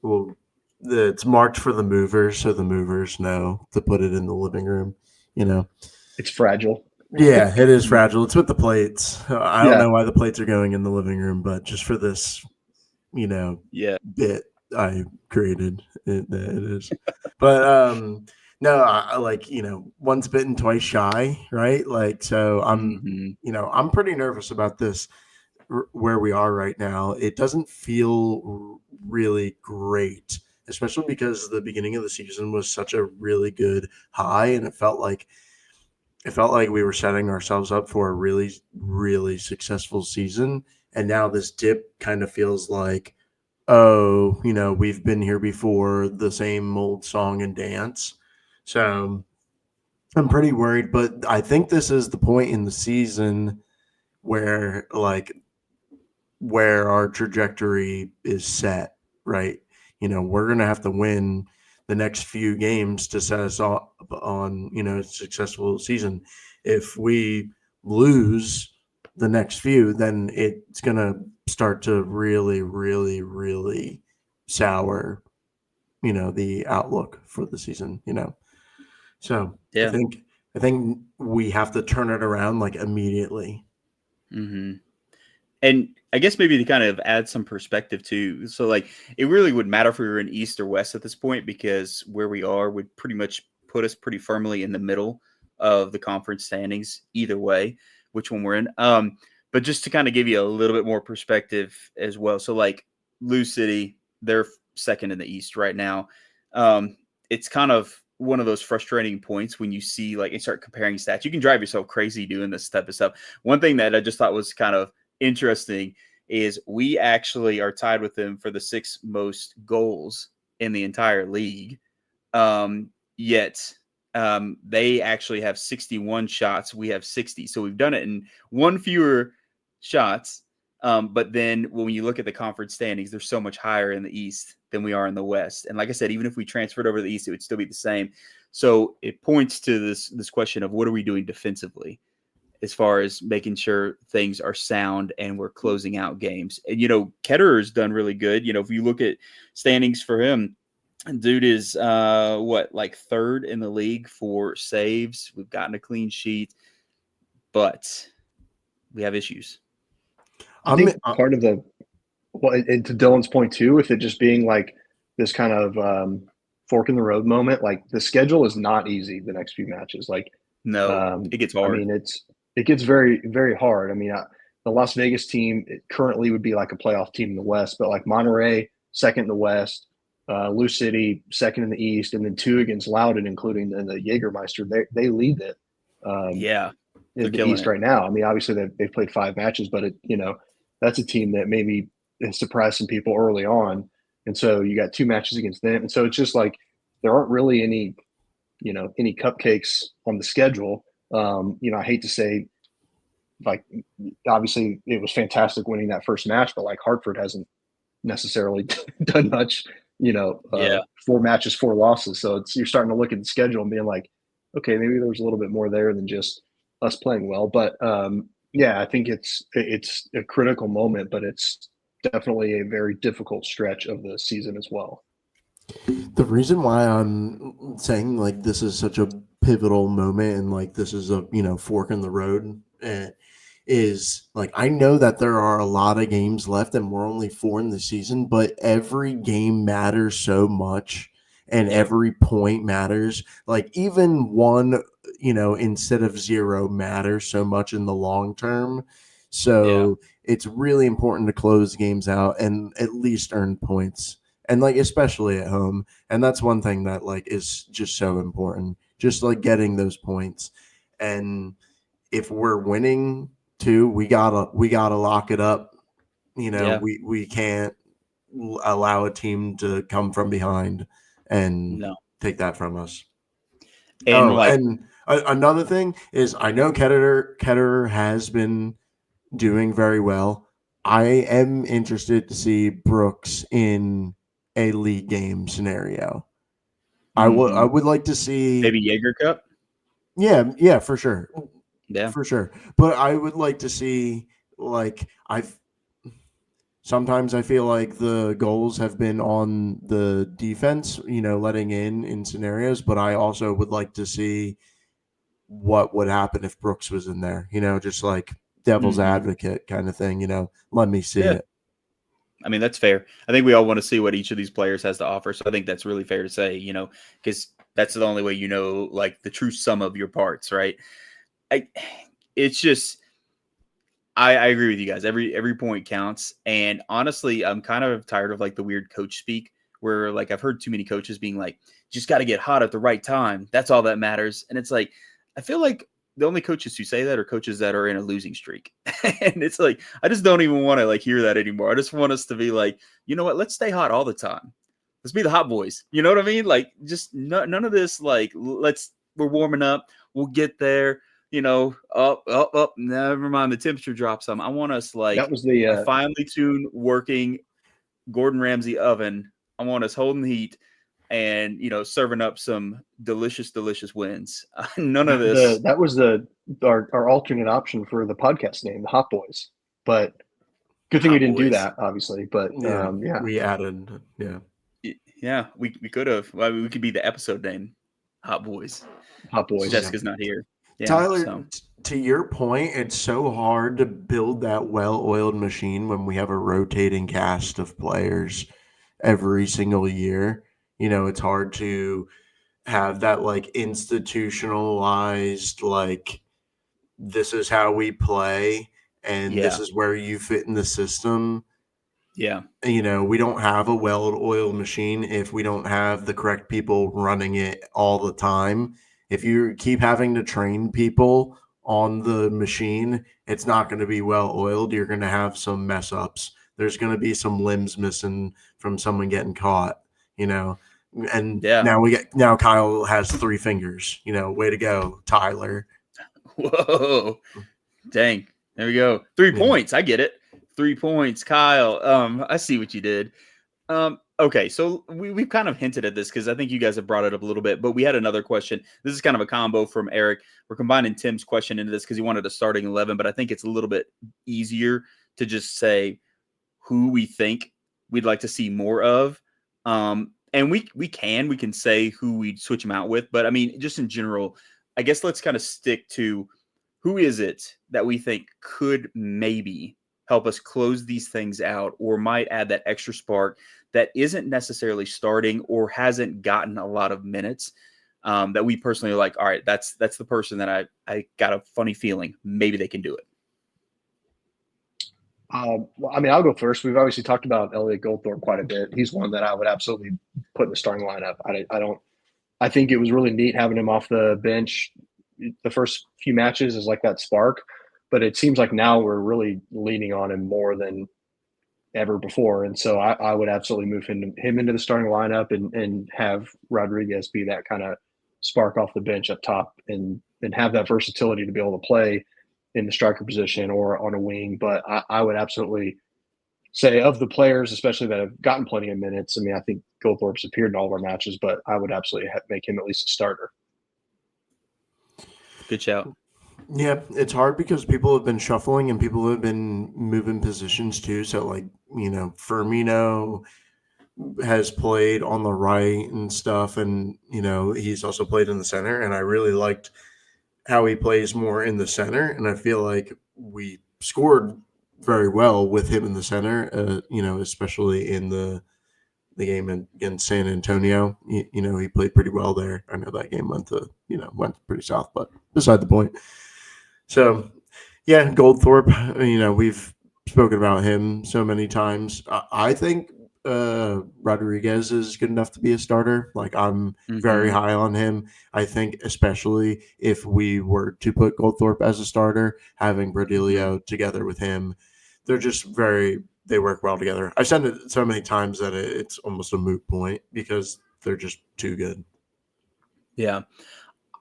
well, it's marked for the movers, so the movers know to put it in the living room. It's fragile. Yeah, it is fragile. It's with the plates. I don't Yeah. know why the plates are going in the living room, but just for this, Yeah. bit I created, it is. But no, I like once bitten, twice shy, right? Like so, I'm pretty nervous about this where we are right now. It doesn't feel really great, especially because the beginning of the season was such a really good high, and it felt like we were setting ourselves up for a really, really successful season. And now this dip kind of feels like, oh, we've been here before, the same old song and dance. So I'm pretty worried, but I think this is the point in the season where our trajectory is set, right? We're going to have to win the next few games to set us up on, a successful season. If we lose the next few, then it's going to start to really, really, really sour, the outlook for the season, So Yeah. I think we have to turn it around like immediately. Mm-hmm. And I guess maybe to kind of add some perspective too. So like it really would matter if we were in East or West at this point, because where we are would pretty much put us pretty firmly in the middle of the conference standings either way, which one we're in. But just to kind of give you a little bit more perspective as well. So like Lou City, they're second in the East right now. It's kind of one of those frustrating points when you see like and start comparing stats. You can drive yourself crazy doing this type of stuff. One thing that I just thought was kind of interesting is we actually are tied with them for the 6th most goals in the entire league. Yet they actually have 61 shots. We have 60. So we've done it in one fewer shots. But then when you look at the conference standings, they're so much higher in the East than we are in the West. And like I said, even if we transferred over to the East, it would still be the same. So it points to this question of what are we doing defensively as far as making sure things are sound and we're closing out games. And, Ketterer's done really good. If you look at standings for him, dude is like 3rd in the league for saves. We've gotten a clean sheet, but we have issues. I think part of and to Dylan's point too, with it just being like this kind of fork in the road moment, like the schedule is not easy the next few matches. Like, No, it gets hard. I mean, it gets very, very hard. I mean, the Las Vegas team currently would be like a playoff team in the West, but like Monterey, second in the West, Lou City, second in the East, and then 2 against Loudoun, including the Jägermeister. They lead it. Yeah, in the East right now. I mean, obviously they've played 5 matches, but that's a team that maybe has surprised some people early on, and so you got 2 matches against them, and so it's just like there aren't really any cupcakes on the schedule. I hate to say, like, obviously it was fantastic winning that first match, but like Hartford hasn't necessarily done much. Yeah. 4 matches, 4 losses. So you're starting to look at the schedule and being like, okay, maybe there was a little bit more there than just us playing well. But yeah, I think it's a critical moment, but it's definitely a very difficult stretch of the season as well. The reason why I'm saying like this is such a pivotal moment and like this is a fork in the road is like I know that there are a lot of games left and we're only 4 in the season, but every game matters so much and Yep. every point matters. Like even one, instead of 0 matters so much in the long term. So it's really important to close games out and at least earn points. And like especially at home. And that's one thing that like is just so important. Just like getting those points. And if we're winning too, we gotta lock it up. Yeah. We can't allow a team to come from behind and No. take that from us. And Oh, like, and another thing is I know Ketterer has been doing very well. I am interested to see Brooks in a league game scenario. I would like to see maybe Jaeger Cup. yeah, for sure. Yeah. For sure. But I would like to see like I've sometimes I feel like the goals have been on the defense, letting in scenarios, but I also would like to see what would happen if Brooks was in there, just like devil's Mhm. advocate kind of thing, let me see Yeah. it. I mean, that's fair. I think we all want to see what each of these players has to offer. So I think that's really fair to say, because that's the only way like the true sum of your parts, right? It's just I agree with you guys. Every point counts. And honestly, I'm kind of tired of like the weird coach speak where like I've heard too many coaches being like, just got to get hot at the right time. That's all that matters. And it's like, I feel like the only coaches who say that are coaches that are in a losing streak. And it's like, I just don't even want to like hear that anymore. I just want us to be like, you know what? Let's stay hot all the time. Let's be the hot boys. You know what I mean? Like just none of this, like, we're warming up. We'll get there, up. Never mind. The temperature drops some. I want us That like was a the finely tuned working Gordon Ramsay oven. I want us holding heat and, serving up some delicious, delicious wins. None of this. that was our alternate option for the podcast name, the Hot Boys. But good thing we Hot didn't do boys. that, obviously. But Yeah, yeah, we added, yeah. Yeah, we could have. Well, we could be the episode name, Hot Boys. Hot Boys. Jessica's not here. Yeah, Tyler, so to your point, it's so hard to build that well-oiled machine when we have a rotating cast of players every single year. It's hard to have that like institutionalized, like this is how we play and this yeah, is where you fit in the system. yeah, We don't have a well-oiled machine if we don't have the correct people running it all the time. If you keep having to train people on the machine, it's not going to be well-oiled. You're going to have some mess ups. There's going to be some limbs missing from someone getting caught, And yeah. now Kyle has 3 fingers. Way to go, Tyler. Whoa, dang! There we go. 3 Yeah. points. I get it. 3 points, Kyle. I see what you did. Okay, so we've kind of hinted at this because I think you guys have brought it up a little bit, but we had another question. This is kind of a combo from Eric. We're combining Tim's question into this because he wanted a starting 11, but I think it's a little bit easier to just say who we think we'd like to see more of. And we can say who we'd switch them out with, but I mean, just in general, I guess let's kind of stick to who is it that we think could maybe help us close these things out or might add that extra spark that isn't necessarily starting or hasn't gotten a lot of minutes, that we personally are like, all right, that's the person that I got a funny feeling maybe they can do it. Well, I mean, I'll go first. We've obviously talked about Elliot Goldthorpe quite a bit. He's one that I would absolutely put in the starting lineup. I don't. I think it was really neat having him off the bench the first few matches as like that spark, but it seems like now we're really leaning on him more than ever before. And so I would absolutely move him into the starting lineup and have Rodriguez be that kind of spark off the bench up top and have that versatility to be able to play in the striker position or on a wing. But I would absolutely say of the players, especially that have gotten plenty of minutes. I mean, I think Goldthorpe's appeared in all of our matches, but I would absolutely make him at least a starter. Good shout. Yeah, it's hard because people have been shuffling and people have been moving positions too. So, like, Firmino has played on the right and stuff, and he's also played in the center. And I really liked how he plays more in the center, and I feel like we scored very well with him in the center. Especially in the game against San Antonio. He played pretty well there. I know that game went pretty south, but beside the point. So, yeah, Goldthorpe. We've spoken about him so many times. I think Rodriguez is good enough to be a starter. Like, I'm very high on him. I think especially if we were to put Goldthorpe as a starter, having Brodilio together with him, they're just they work well together. I've said it so many times that it's almost a moot point because they're just too good. Yeah.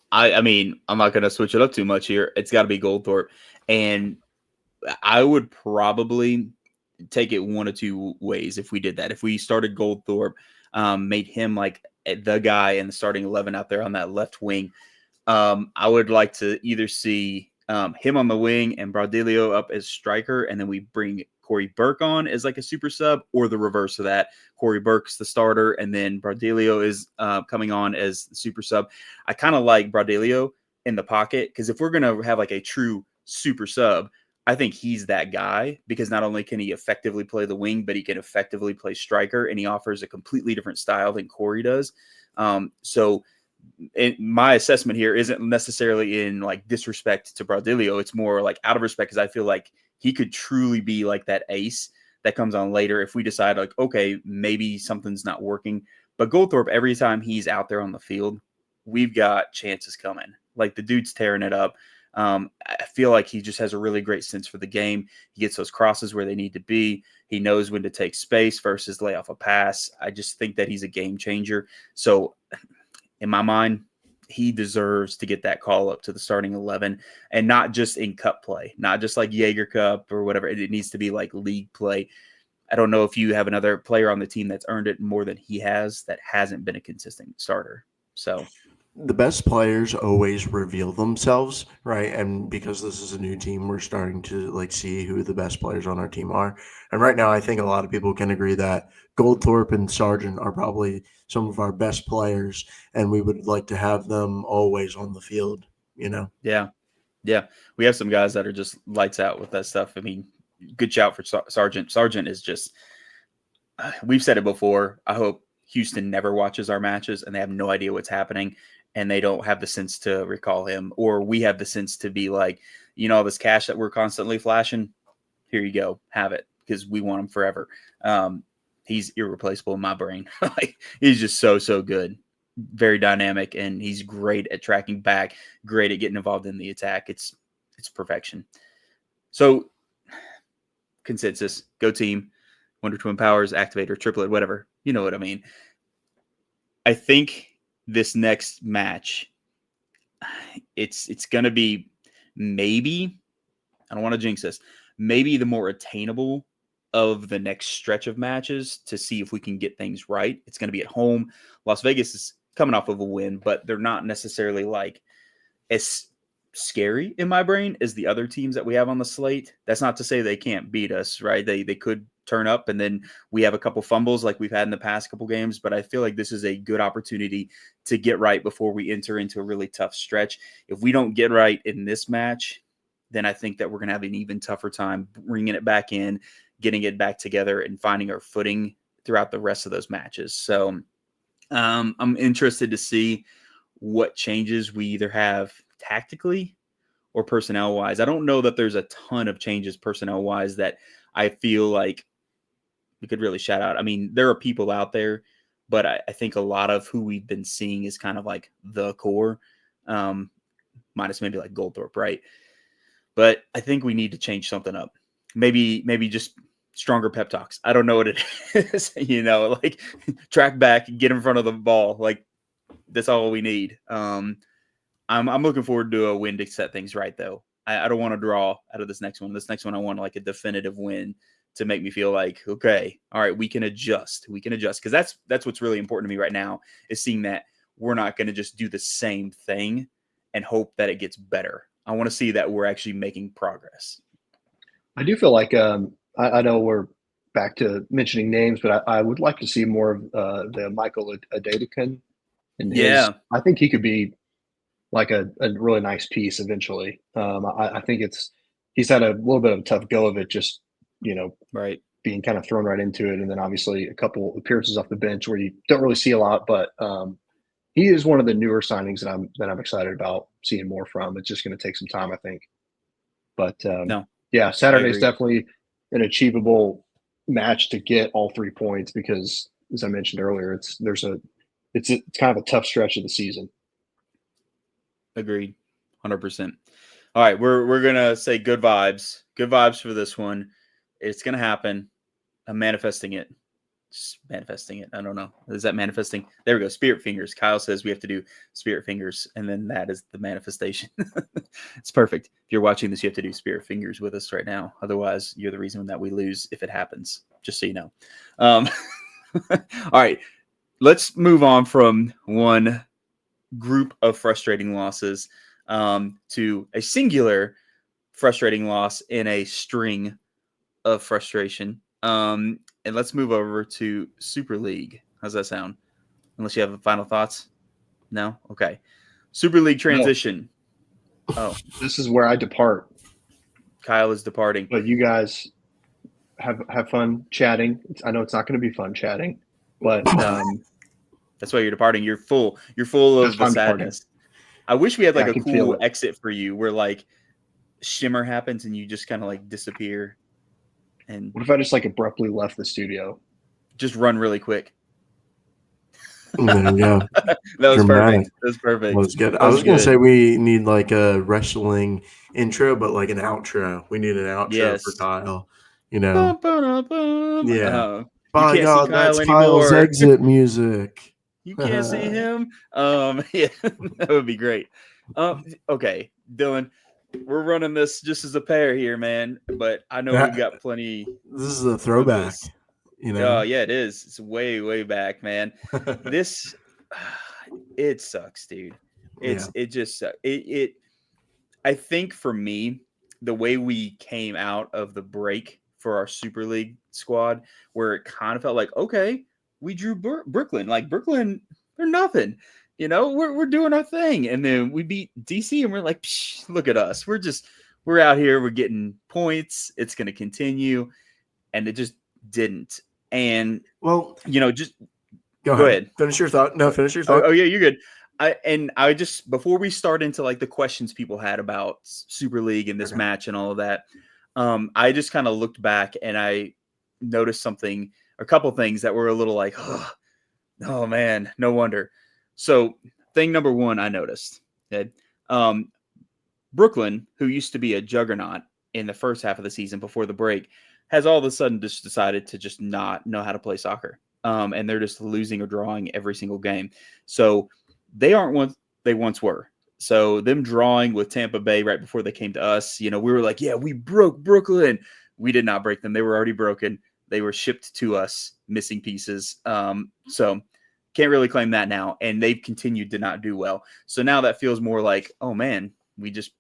I mean, I'm not going to switch it up too much here. It's got to be Goldthorpe. And I would probably take it one of two ways if we did that. If we started Goldthorpe, made him like the guy in the starting 11 out there on that left wing, I would like to either see him on the wing and Brodilio up as striker, and then we bring Corey Burke on as like a super sub, or the reverse of that. Corey Burke's the starter, and then Brodilio is coming on as the super sub. I kind of like Brodilio in the pocket because if we're going to have like a true super sub, I think he's that guy because not only can he effectively play the wing, but he can effectively play striker, and he offers a completely different style than Corey does. My assessment here isn't necessarily in like disrespect to Brodilio. It's more like out of respect because I feel like he could truly be like that ace that comes on later if we decide like, okay, maybe something's not working. But Goldthorpe, every time he's out there on the field, we've got chances coming. Like the dude's tearing it up. I feel like he just has a really great sense for the game. He gets those crosses where they need to be. He knows when to take space versus lay off a pass. I just think that he's a game changer. So in my mind, he deserves to get that call up to the starting 11 and not just in cup play, not just like Jaeger Cup or whatever. It needs to be like league play. I don't know if you have another player on the team that's earned it more than he has that hasn't been a consistent starter. So the best players always reveal themselves, right? And because this is a new team, we're starting to like see who the best players on our team are. And right now, I think a lot of people can agree that Goldthorpe and Sargent are probably some of our best players, and we would like to have them always on the field. Yeah. We have some guys that are just lights out with that stuff. I mean, good shout for Sargent. Sargent is just. We've said it before. I hope Houston never watches our matches and they have no idea what's happening and they don't have the sense to recall him, or we have the sense to be like, all this cash that we're constantly flashing, here you go, have it, because we want him forever. He's irreplaceable in my brain. Like, he's just so good, very dynamic, and he's great at tracking back, great at getting involved in the attack. It's perfection. So consensus, go team. Wonder Twin Powers, Activator, Triplet, whatever. You know what I mean. I think this next match, it's going to be maybe, I don't want to jinx this, maybe the more attainable of the next stretch of matches to see if we can get things right. It's going to be at home. Las Vegas is coming off of a win, but they're not necessarily like as scary in my brain as the other teams that we have on the slate. That's not to say they can't beat us, right? They could turn up and then we have a couple fumbles like we've had in the past couple games, but I feel like this is a good opportunity to get right before we enter into a really tough stretch. If we don't get right in this match, then I think that we're going to have an even tougher time bringing it back in, getting it back together, and finding our footing throughout the rest of those matches. So I'm interested to see what changes we either have tactically or personnel wise. I don't know that there's a ton of changes personnel wise that I feel like we could really shout out. I mean, there are people out there, but I think a lot of who we've been seeing is kind of like the core, minus maybe like Goldthorpe, right? But I think we need to change something up. Maybe just stronger pep talks. I don't know what it is, like track back, get in front of the ball. Like, that's all we need. I'm looking forward to a win to set things right, though. I don't want to draw out of this next one. This next one, I want like a definitive win to make me feel like, okay, all right, we can adjust. We can adjust. Because that's what's really important to me right now is seeing that we're not going to just do the same thing and hope that it gets better. I want to see that we're actually making progress. I do feel like I know we're back to mentioning names, but I would like to see more of the Michael Adedekin and his. I think he could be like a really nice piece eventually. I think he's had a little bit of a tough go of it, just right, being kind of thrown right into it, and then obviously a couple appearances off the bench where you don't really see a lot, but he is one of the newer signings that I'm excited about seeing more from. It's just going to take some time, I think. But yeah, Saturday is definitely an achievable match to get all 3 points because, as I mentioned earlier, it's kind of a tough stretch of the season. Agreed, 100%. All right, we're gonna say good vibes for this one. It's gonna happen. I'm manifesting it. Just manifesting it. I don't know. Is that manifesting? There we go. Spirit fingers. Kyle says we have to do spirit fingers, and then that is the manifestation. It's perfect. If you're watching this, you have to do spirit fingers with us right now. Otherwise, you're the reason that we lose if it happens. Just so you know. All right, let's move on from one group of frustrating losses to a singular frustrating loss in a string of frustration. And let's move over to Super League. How's that sound? Unless you have final thoughts? No? Okay. Super League transition. No. Oh. This is where I depart. Kyle is departing. But you guys have fun chatting. I know it's not going to be fun chatting, but that's why you're departing. You're full of the sadness. Departing. I wish we had like a cool exit for you where like shimmer happens and you just kind of like disappear. And what if I just like abruptly left the studio? Just run really quick. There you go. That was perfect. That was perfect. That was good. I was going to say we need like a wrestling intro, but like an outro. We need an outro for Kyle. You know. Yeah. By God, that's Kyle's exit music. You can't see him. Yeah, that would be great. Okay, Dillon. We're running this just as a pair here, man. But I know we've got plenty. This is a throwback, you know. Yeah, it is. It's way, way back, man. This, it sucks, dude. It just it. I think for me, the way we came out of the break for our Super League squad, where it kind of felt like, okay, we drew Brooklyn. Like Brooklyn, they're nothing. You know, we're doing our thing. And then we beat DC and we're like, look at us. We're out here. We're getting points. It's going to continue. And it just didn't. And, well, just go ahead. Finish your thought. No, finish your thought. Oh yeah, you're good. I just, before we start into like the questions people had about Super League and this match and all of that, I just kind of looked back and I noticed a couple things that were a little like, oh man, no wonder. So thing number one I noticed, okay, Brooklyn, who used to be a juggernaut in the first half of the season before the break, has all of a sudden just decided to just not know how to play soccer. And they're just losing or drawing every single game. So they aren't what they once were. So them drawing with Tampa Bay right before they came to us, we were like, yeah, we broke Brooklyn. We did not break them. They were already broken. They were shipped to us, missing pieces. So can't really claim that now. And they've continued to not do well. So now that feels more like, oh man, we just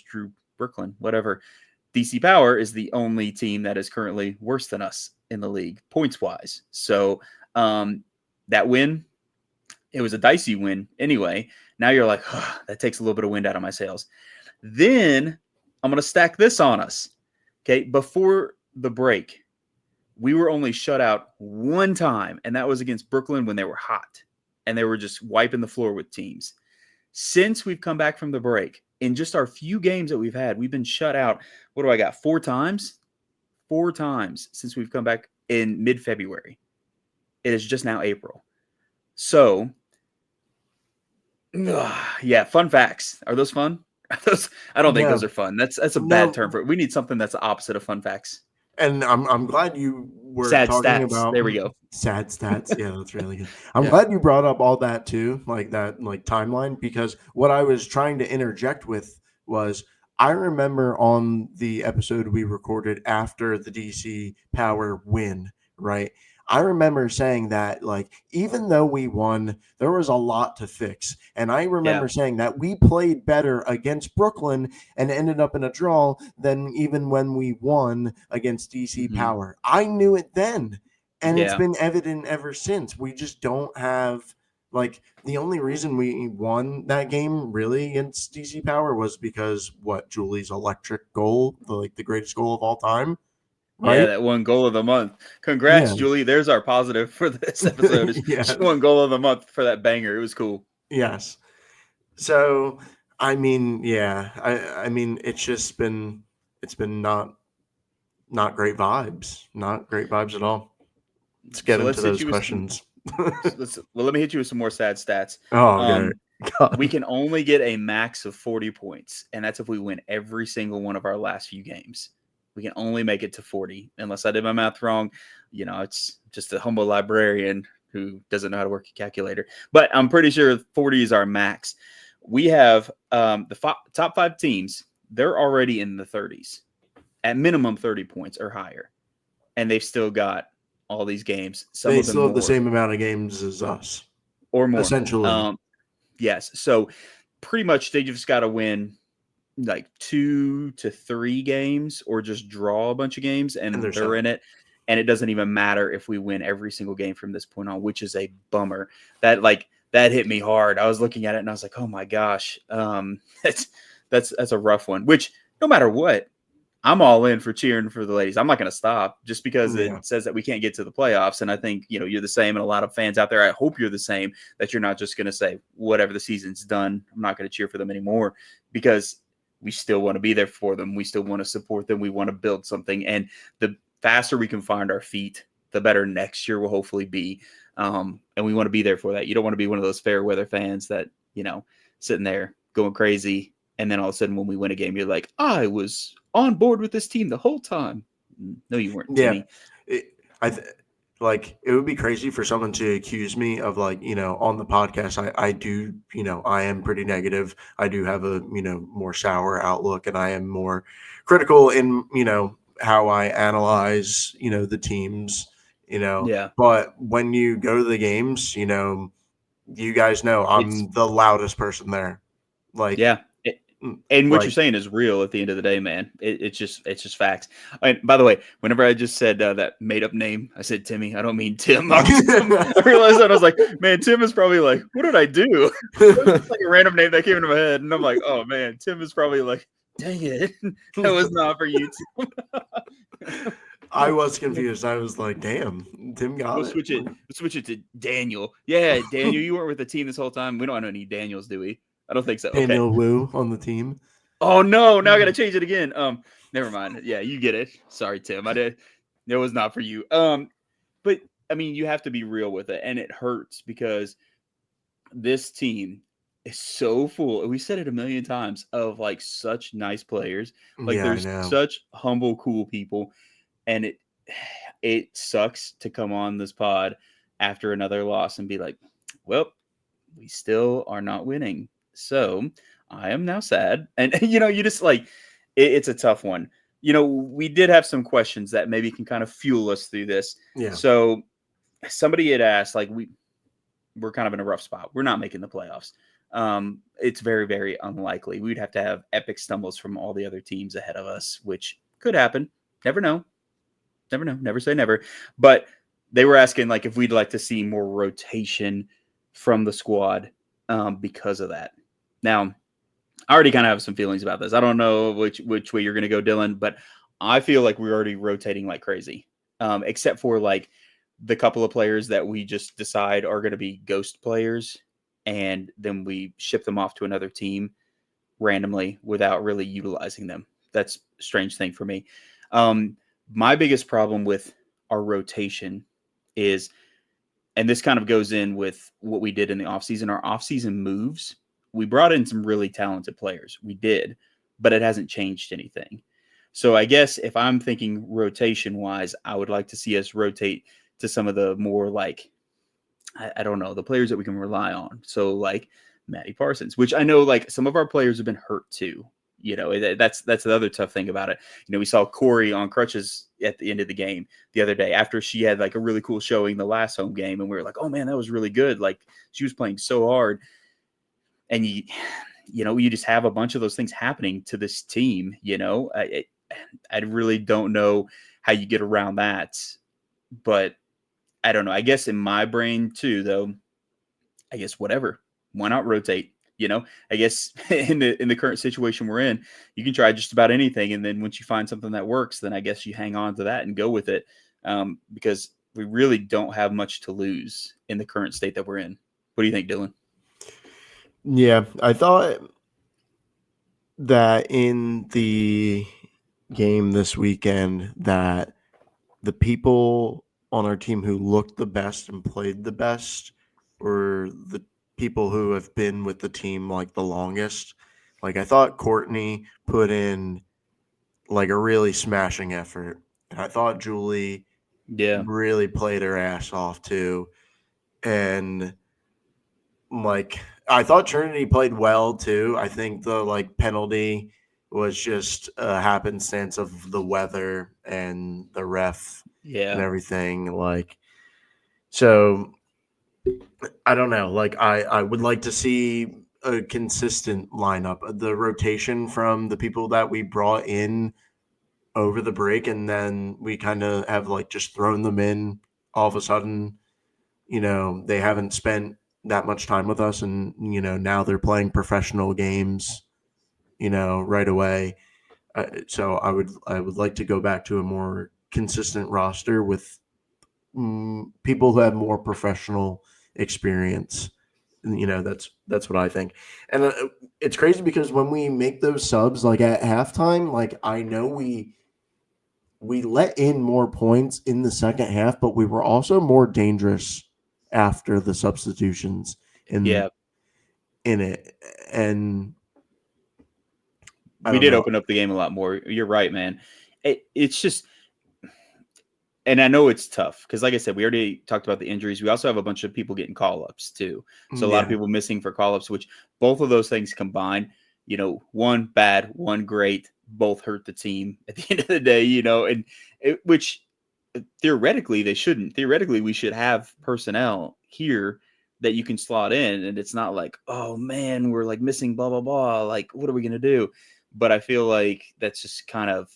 drew Brooklyn, whatever. DC Power is the only team that is currently worse than us in the league, points wise. So that win, it was a dicey win anyway. Now you're like, that takes a little bit of wind out of my sails. Then I'm going to stack this on us. Okay. Before the break, we were only shut out one time, and that was against Brooklyn when they were hot and they were just wiping the floor with teams. Since we've come back from the break, in just our few games that we've had, we've been shut out. What do I got? 4 times? 4 times since we've come back in mid-February. It is just now April. So, yeah, fun facts. Are those fun? I don't think those are fun. That's a bad term for it. We need something that's the opposite of fun facts. And I'm glad you were sad talking stats. About there we go. Sad stats. Yeah, that's really good. I'm glad you brought up all that too, like that, like timeline, because what I was trying to interject with was I remember on the episode we recorded after the DC Power win, right? I remember saying that, like, even though we won, there was a lot to fix. And I remember Yeah. saying that we played better against Brooklyn and ended up in a draw than even when we won against DC Mhm. Power. I knew it then. And it's Yeah. been evident ever since. We just don't have, like, the only reason we won that game really against DC Power was because Julie's electric goal, the greatest goal of all time, Yeah, right? that one goal of the month. Congrats, Yeah. Julie. There's our positive for this episode. Yes. She won goal of the month for that banger. It was cool. Yes. So, I mean, yeah, I mean, it's been not great vibes, not great vibes at all. Let's get So into let's hit those you with some. questions. Let me hit you with some more sad stats. Oh, okay. We can only get a max of 40 points, and that's if we win every single one of our last few games. We can only make it to 40, unless I did my math wrong. It's just a humble librarian who doesn't know how to work a calculator. But I'm pretty sure 40 is our max. We have the top 5 teams. They're already in the 30s, at minimum 30 points or higher, and they've still got all these games. Some They of them still have the more same amount of games as us, or more. essentially. Yes. So pretty much they just got to win like 2 to 3 games or just draw a bunch of games And and they're they're set. in it. And it doesn't even matter if we win every single game from this point on, which is a bummer. That hit me hard. I was looking at it and I was like, oh my gosh, that's a rough one. Which no matter what, I'm all in for cheering for the ladies. I'm not going to stop just because Yeah. it says that we can't get to the playoffs. And I think, you're the same. And a lot of fans out there, I hope you're the same, that you're not just going to say, whatever, the season's done, I'm not going to cheer for them anymore, because we still want to be there for them. We still want to support them. We want to build something. And the faster we can find our feet, the better next year will hopefully be. And we want to be there for that. You don't want to be one of those fair weather fans that, sitting there going crazy. And then all of a sudden when we win a game, you're like, I was on board with this team the whole time. No, you weren't, Yeah. Timmy. It would be crazy for someone to accuse me of, like, on the podcast, I do, I am pretty negative. I do have a, more sour outlook, and I am more critical in, how I analyze, the teams, Yeah. but when you go to the games, you guys know It's I'm the loudest person there. Like, yeah. And what you're like, saying is real at the end of the day, man. It's just facts. And by the way, whenever I just said that made up name, I said Timmy. I don't mean Tim. I realized that I was like, man, Tim is probably like, what did I do? It was just like a random name that came into my head, and I'm like, oh man, Tim is probably like, dang it, that was not for you, Tim. I was confused. I was like, damn, Tim got We'll it. switch it to Daniel. Yeah, Daniel, you weren't with the team this whole time. We don't have any Daniels, do we? I don't think so. Okay. Daniel Wu on the team. Oh no, now I gotta change it again. Never mind. Yeah, you get it. Sorry, Tim. I did. It was not for you. But I mean, you have to be real with it, and it hurts because this team is so full. We said it a million times, of like such nice players. Like Yeah, I there's know. such humble, cool people, and it sucks to come on this pod after another loss and be like, well, we still are not winning. So I am now sad. And, you just like, it's a tough one. We did have some questions that maybe can kind of fuel us through this. Yeah. So somebody had asked, like, we're kind of in a rough spot. We're not making the playoffs. It's very, very unlikely. We'd have to have epic stumbles from all the other teams ahead of us, which could happen. Never know. Never know. Never say never. But they were asking, like, if we'd like to see more rotation from the squad because of that. Now, I already kind of have some feelings about this. I don't know which way you're going to go, Dillon, but I feel like we're already rotating like crazy, except for like the couple of players that we just decide are going to be ghost players, and then we ship them off to another team randomly without really utilizing them. That's a strange thing for me. My biggest problem with our rotation is, and this kind of goes in with what we did in the offseason, our offseason moves. We brought in some really talented players. We did, but it hasn't changed anything. So I guess if I'm thinking rotation wise, I would like to see us rotate to some of the more like, I don't know, the players that we can rely on. So like Maddie Parsons, which I know like some of our players have been hurt too. That's the other tough thing about it. We saw Corey on crutches at the end of the game the other day after she had like a really cool showing the last home game, and we were like, oh man, that was really good. Like she was playing so hard, and you just have a bunch of those things happening to this team. I really don't know how you get around that, but I don't know. I guess in my brain too, though. I guess whatever. Why not rotate? I guess in the current situation we're in, you can try just about anything, and then once you find something that works, then I guess you hang on to that and go with it, because we really don't have much to lose in the current state that we're in. What do you think, Dillon? Yeah, I thought that in the game this weekend that the people on our team who looked the best and played the best were the people who have been with the team like the longest. Like I thought Courtney put in like a really smashing effort. And I thought Julie really played her ass off too. And like I thought Trinity played well too. I think the like penalty was just a happenstance of the weather and the ref and everything. Like, so I don't know. Like, I would like to see a consistent lineup. The rotation from the people that we brought in over the break, and then we kind of have like just thrown them in all of a sudden. They haven't spent that much time with us, and now they're playing professional games, right away. So I would like to go back to a more consistent roster with people who have more professional experience. That's what I think. And it's crazy because when we make those subs, like at halftime, like I know we let in more points in the second half, but we were also more dangerous after the substitutions in it. And we did open up the game a lot more. You're right, man. It's just, and I know it's tough because, like I said, we already talked about the injuries. We also have a bunch of people getting call-ups too. So a lot of people missing for call-ups, which both of those things combined, one bad, one great, both hurt the team at the end of the day, and which theoretically they shouldn't. Theoretically, we should have personnel here that you can slot in, and it's not like, oh man, we're like missing blah, blah, blah. Like, what are we going to do? But I feel like that's just kind of,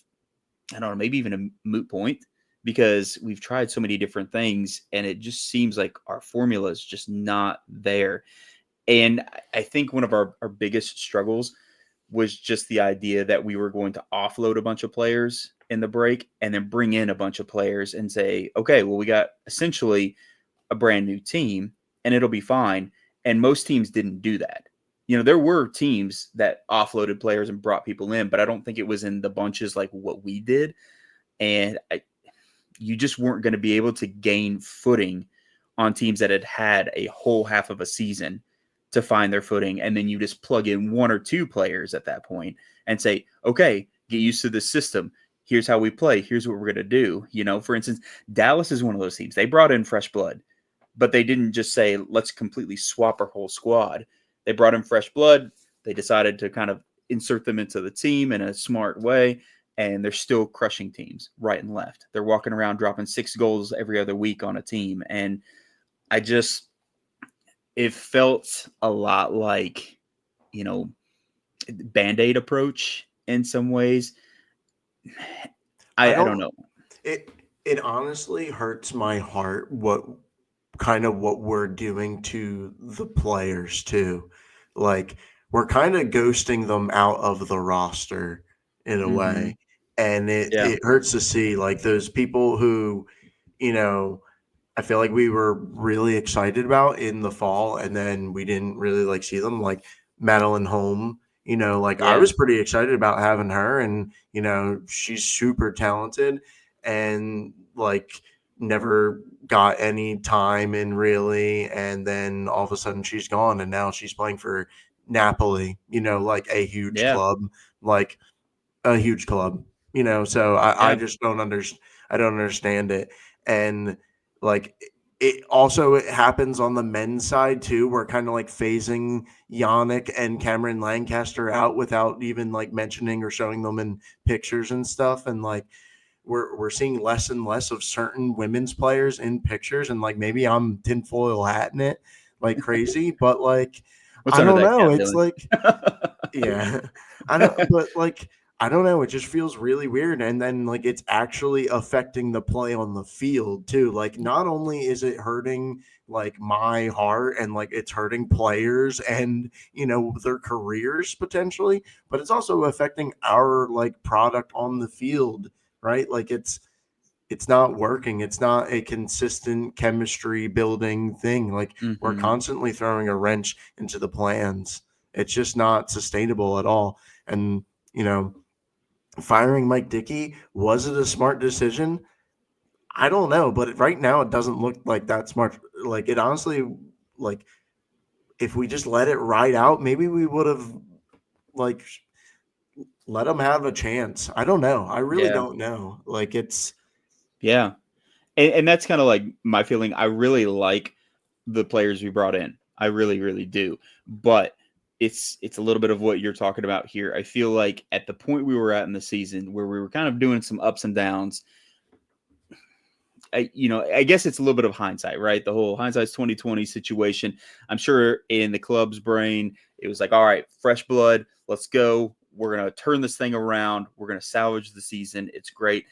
I don't know, maybe even a moot point, because we've tried so many different things and it just seems like our formula is just not there. And I think one of our biggest struggles was just the idea that we were going to offload a bunch of players in the break and then bring in a bunch of players and say, okay, well, we got essentially a brand new team and it'll be fine. And most teams didn't do that. There were teams that offloaded players and brought people in, but I don't think it was in the bunches like what we did. And you just weren't going to be able to gain footing on teams that had had a whole half of a season to find their footing. And then you just plug in one or two players at that point and say, okay, get used to the system. Here's how we play. Here's what we're going to do. For instance, Dallas is one of those teams. They brought in fresh blood, but they didn't just say, let's completely swap our whole squad. They brought in fresh blood. They decided to kind of insert them into the team in a smart way. And they're still crushing teams right and left. They're walking around dropping 6 goals every other week on a team. And it felt a lot like, Band-Aid approach in some ways. I don't know. It honestly hurts my heart what we're doing to the players too. Like we're kind of ghosting them out of the roster in a way. And it hurts to see like those people who, I feel like we were really excited about in the fall and then we didn't really like see them, like Madeline Holm. I was pretty excited about having her and, she's super talented and like never got any time in really. And then all of a sudden she's gone and now she's playing for Napoli, like a huge club, like a huge club, so I just don't understand. I don't understand it. And like, it happens on the men's side too. We're kind of like phasing Yannick and Cameron Lancaster out without even like mentioning or showing them in pictures and stuff. And like we're seeing less and less of certain women's players in pictures. And like maybe I'm tinfoil hatting it like crazy, but like What's I under don't that know. cap, It's Dillon? like yeah, I don't. But like I don't know. It just feels really weird. And then like it's actually affecting the play on the field too. Like not only is it hurting like my heart and like it's hurting players and their careers potentially, but it's also affecting our like product on the field, right? Like it's not working. It's not a consistent chemistry building thing. Like we're Mhm. constantly throwing a wrench into the plans. It's just not sustainable at all. And firing Mike Dickey, was it a smart decision? I don't know, but right now it doesn't look like that smart. Like it honestly, like if we just let it ride out, maybe we would have like let him have a chance. I don't know. I really Yeah. don't know. Like it's Yeah. And that's kind of like my feeling. I really like the players we brought in. I really, really do. But it's a little bit of what you're talking about here. I feel like at the point we were at in the season where we were kind of doing some ups and downs, I guess it's a little bit of hindsight, right? The whole hindsight's 2020 situation. I'm sure in the club's brain, it was like, all right, fresh blood, let's go. We're gonna turn this thing around. We're gonna salvage the season. It's great,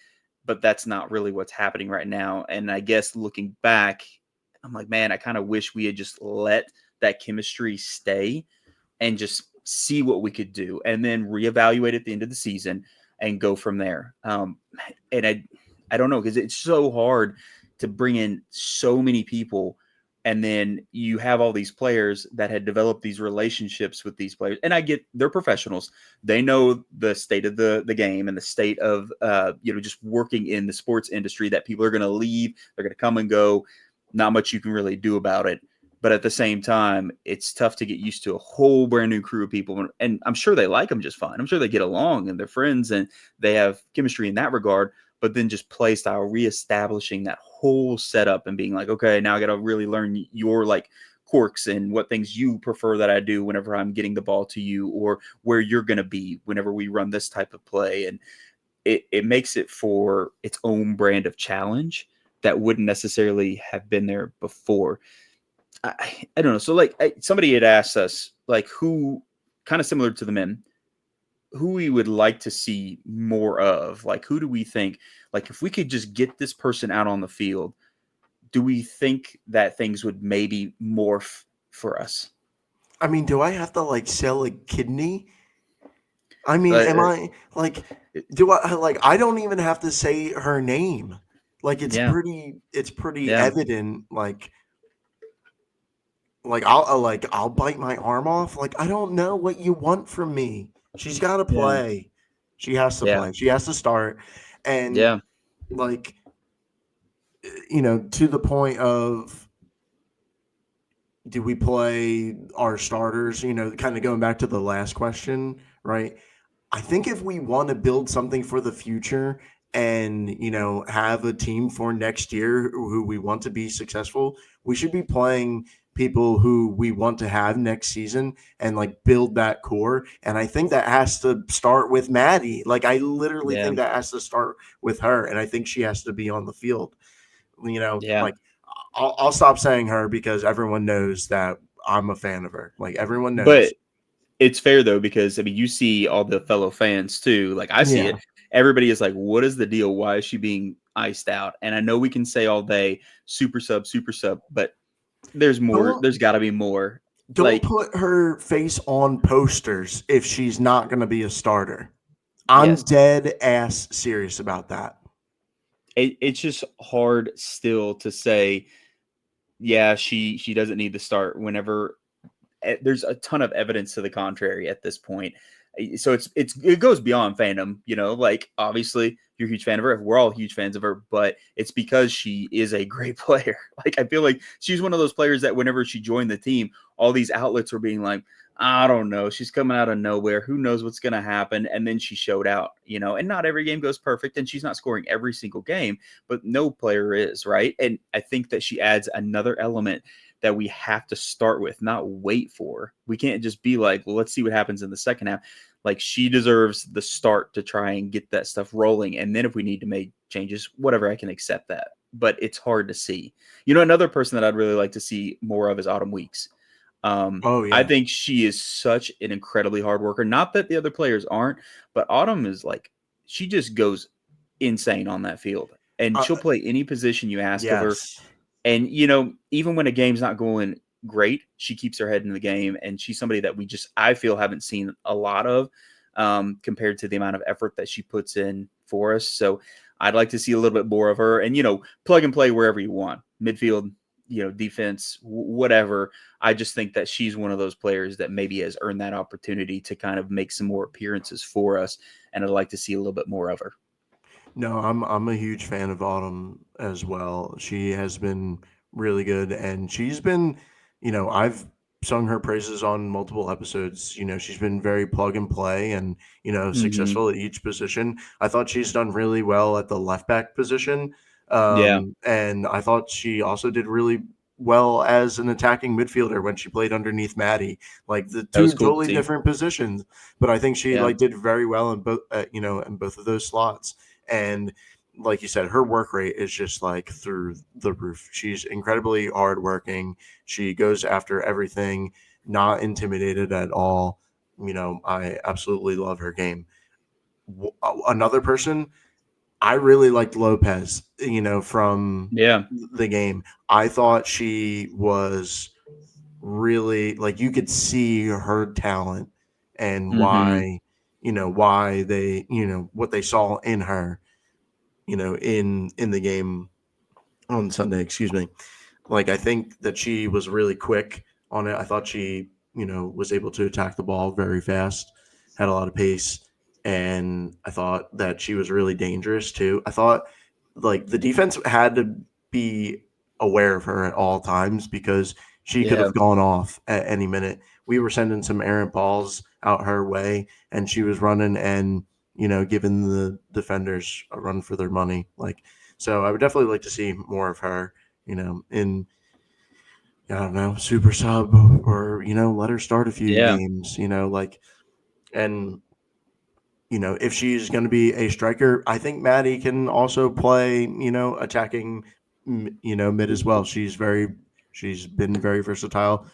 but that's not really what's happening right now. And I guess looking back, I'm like, man, I kind of wish we had just let that chemistry stay and just see what we could do, and then reevaluate at the end of the season and go from there. And I don't know, because it's so hard to bring in so many people, and then you have all these players that had developed these relationships with these players. And I get they're professionals; they know the state of the game and the state of just working in the sports industry. That people are going to leave, they're going to come and go. Not much you can really do about it. But at the same time, it's tough to get used to a whole brand new crew of people. And I'm sure they like them just fine. I'm sure they get along and they're friends and they have chemistry in that regard. But then just play style, reestablishing that whole setup and being like, okay, now I got to really learn your like quirks and what things you prefer that I do whenever I'm getting the ball to you, or where you're going to be whenever we run this type of play. And it makes it for its own brand of challenge that wouldn't necessarily have been there before. I don't know. So like somebody had asked us like who, kind of similar to the men, who we would like to see more of. Like who do we think, like if we could just get this person out on the field, do we think that things would maybe morph for us? I mean, do I have to like sell a kidney? I mean, Uh, am I like do I like I don't even have to say her name. Like yeah, it's pretty yeah, evident like I'll bite my arm off. Like I don't know what you want from me. She's got to yeah, play. She has to yeah, play. She has to start. And yeah, like to the point of do we play our starters, kind of going back to the last question, right? I think if we want to build something for the future and, have a team for next year who we want to be successful, we should be playing people who we want to have next season and like build that core. And I think that has to start with Maddie. Like I literally yeah, think that has to start with her. And I think she has to be on the field. yeah. Like I'll stop saying her because everyone knows that I'm a fan of her. Like everyone knows. But it's fair though, because I mean, you see all the fellow fans too. Like I see Yeah. it. Everybody is like, "What is the deal? Why is she being iced out?" And I know we can say all day, super sub," but there's more. Don't There's got to be more. don't Like, put her face on posters if she's not going to be a starter. I'm yes, dead ass serious about that. it's just hard still to say. Yeah, she doesn't need to start whenever there's a ton of evidence to the contrary at this point. So it goes beyond fandom, like obviously you're a huge fan of her. We're all huge fans of her, but it's because she is a great player. Like I feel like she's one of those players that whenever she joined the team, all these outlets were being like, I don't know. She's coming out of nowhere. Who knows what's going to happen? And then she showed out, and not every game goes perfect and she's not scoring every single game, but no player is, right? And I think that she adds another element that we have to start with, not wait for. We can't just be like, well, let's see what happens in the second half. Like, she deserves the start to try and get that stuff rolling. And then if we need to make changes, whatever, I can accept that. But it's hard to see. Another person that I'd really like to see more of is Autumn Weeks. Oh I yeah. think she is such an incredibly hard worker. Not that the other players aren't, but Autumn is like, she just goes insane on that field. And Uh, she'll play any position you ask of her. yes. And, even when a game's not going great, she keeps her head in the game. And she's somebody that I feel, haven't seen a lot of compared to the amount of effort that she puts in for us. So I'd like to see a little bit more of her and, plug and play wherever you want. Midfield, defense, whatever. I just think that she's one of those players that maybe has earned that opportunity to kind of make some more appearances for us. And I'd like to see a little bit more of her. No, I'm a huge fan of Autumn as well. She has been really good, and she's been, I've sung her praises on multiple episodes. She's been very plug and play and, Mm-hmm. successful at each position. I thought she's done really well at the left back position. Yeah, And I thought she also did really well as an attacking midfielder when she played underneath Maddie, like the that was two cool to totally see. different positions. But I think she Yeah. like did very well in both, in both of those slots. And like you said, her work rate is just like through the roof. She's incredibly hardworking. She goes after everything, not intimidated at all. I absolutely love her game. Another person, I really liked Lopez, from Yeah. the game. I thought she was really like you could see her talent and Mm-hmm. why they, what they saw in her, in the game on Sunday, excuse me. Like I think that she was really quick on it. I thought she, was able to attack the ball very fast, had a lot of pace, and I thought that she was really dangerous too. I thought like the defense had to be aware of her at all times because she could Yeah. have gone off at any minute. We were sending some errant balls out her way, and she was running and giving the defenders a run for their money. Like, so I would definitely like to see more of her, in I don't know, super sub or let her start a few Yeah. games, like and if she's going to be a striker, I think Maddie can also play, attacking, mid as well. She's been very versatile.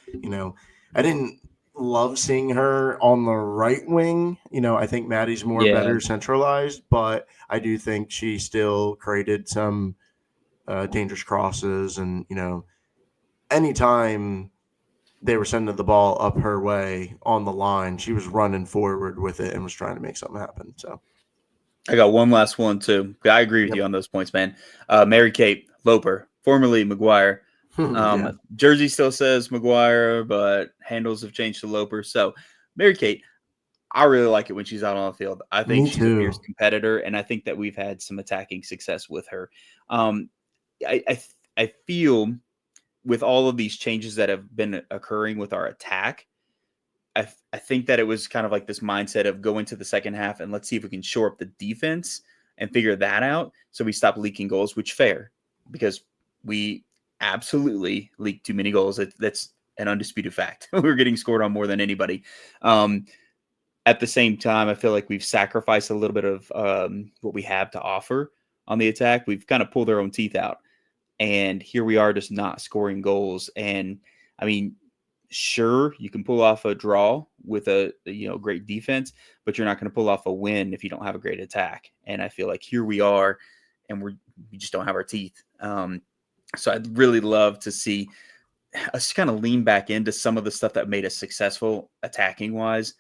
I didn't love seeing her on the right wing. I think Maddie's more Yeah. better centralized, but I do think she still created some dangerous crosses. And, anytime they were sending the ball up her way on the line, she was running forward with it and was trying to make something happen. So, I got one last one too. I agree with yep. you on those points, man. Mary Kate Loper, formerly McGuire. Yeah. Jersey still says McGuire, but handles have changed to Loper. So Mary Kate, I really like it when she's out on the field. I think Me she's a fierce too. competitor, and I think that we've had some attacking success with her. Um, I feel with all of these changes that have been occurring with our attack, I think that it was kind of like this mindset of go into the second half and let's see if we can shore up the defense and figure that out so we stop leaking goals, which fair because we absolutely leak too many goals. That's an undisputed fact. We're getting scored on more than anybody. Um, at the same time, I feel like we've sacrificed a little bit of what we have to offer on the attack. We've kind of pulled our own teeth out. And here we are just not scoring goals. And I mean, sure, you can pull off a draw with a great defense, but you're not going to pull off a win if you don't have a great attack. And I feel like here we are, and we just don't have our teeth. So I'd really love to see us kind of lean back into some of the stuff that made us successful attacking wise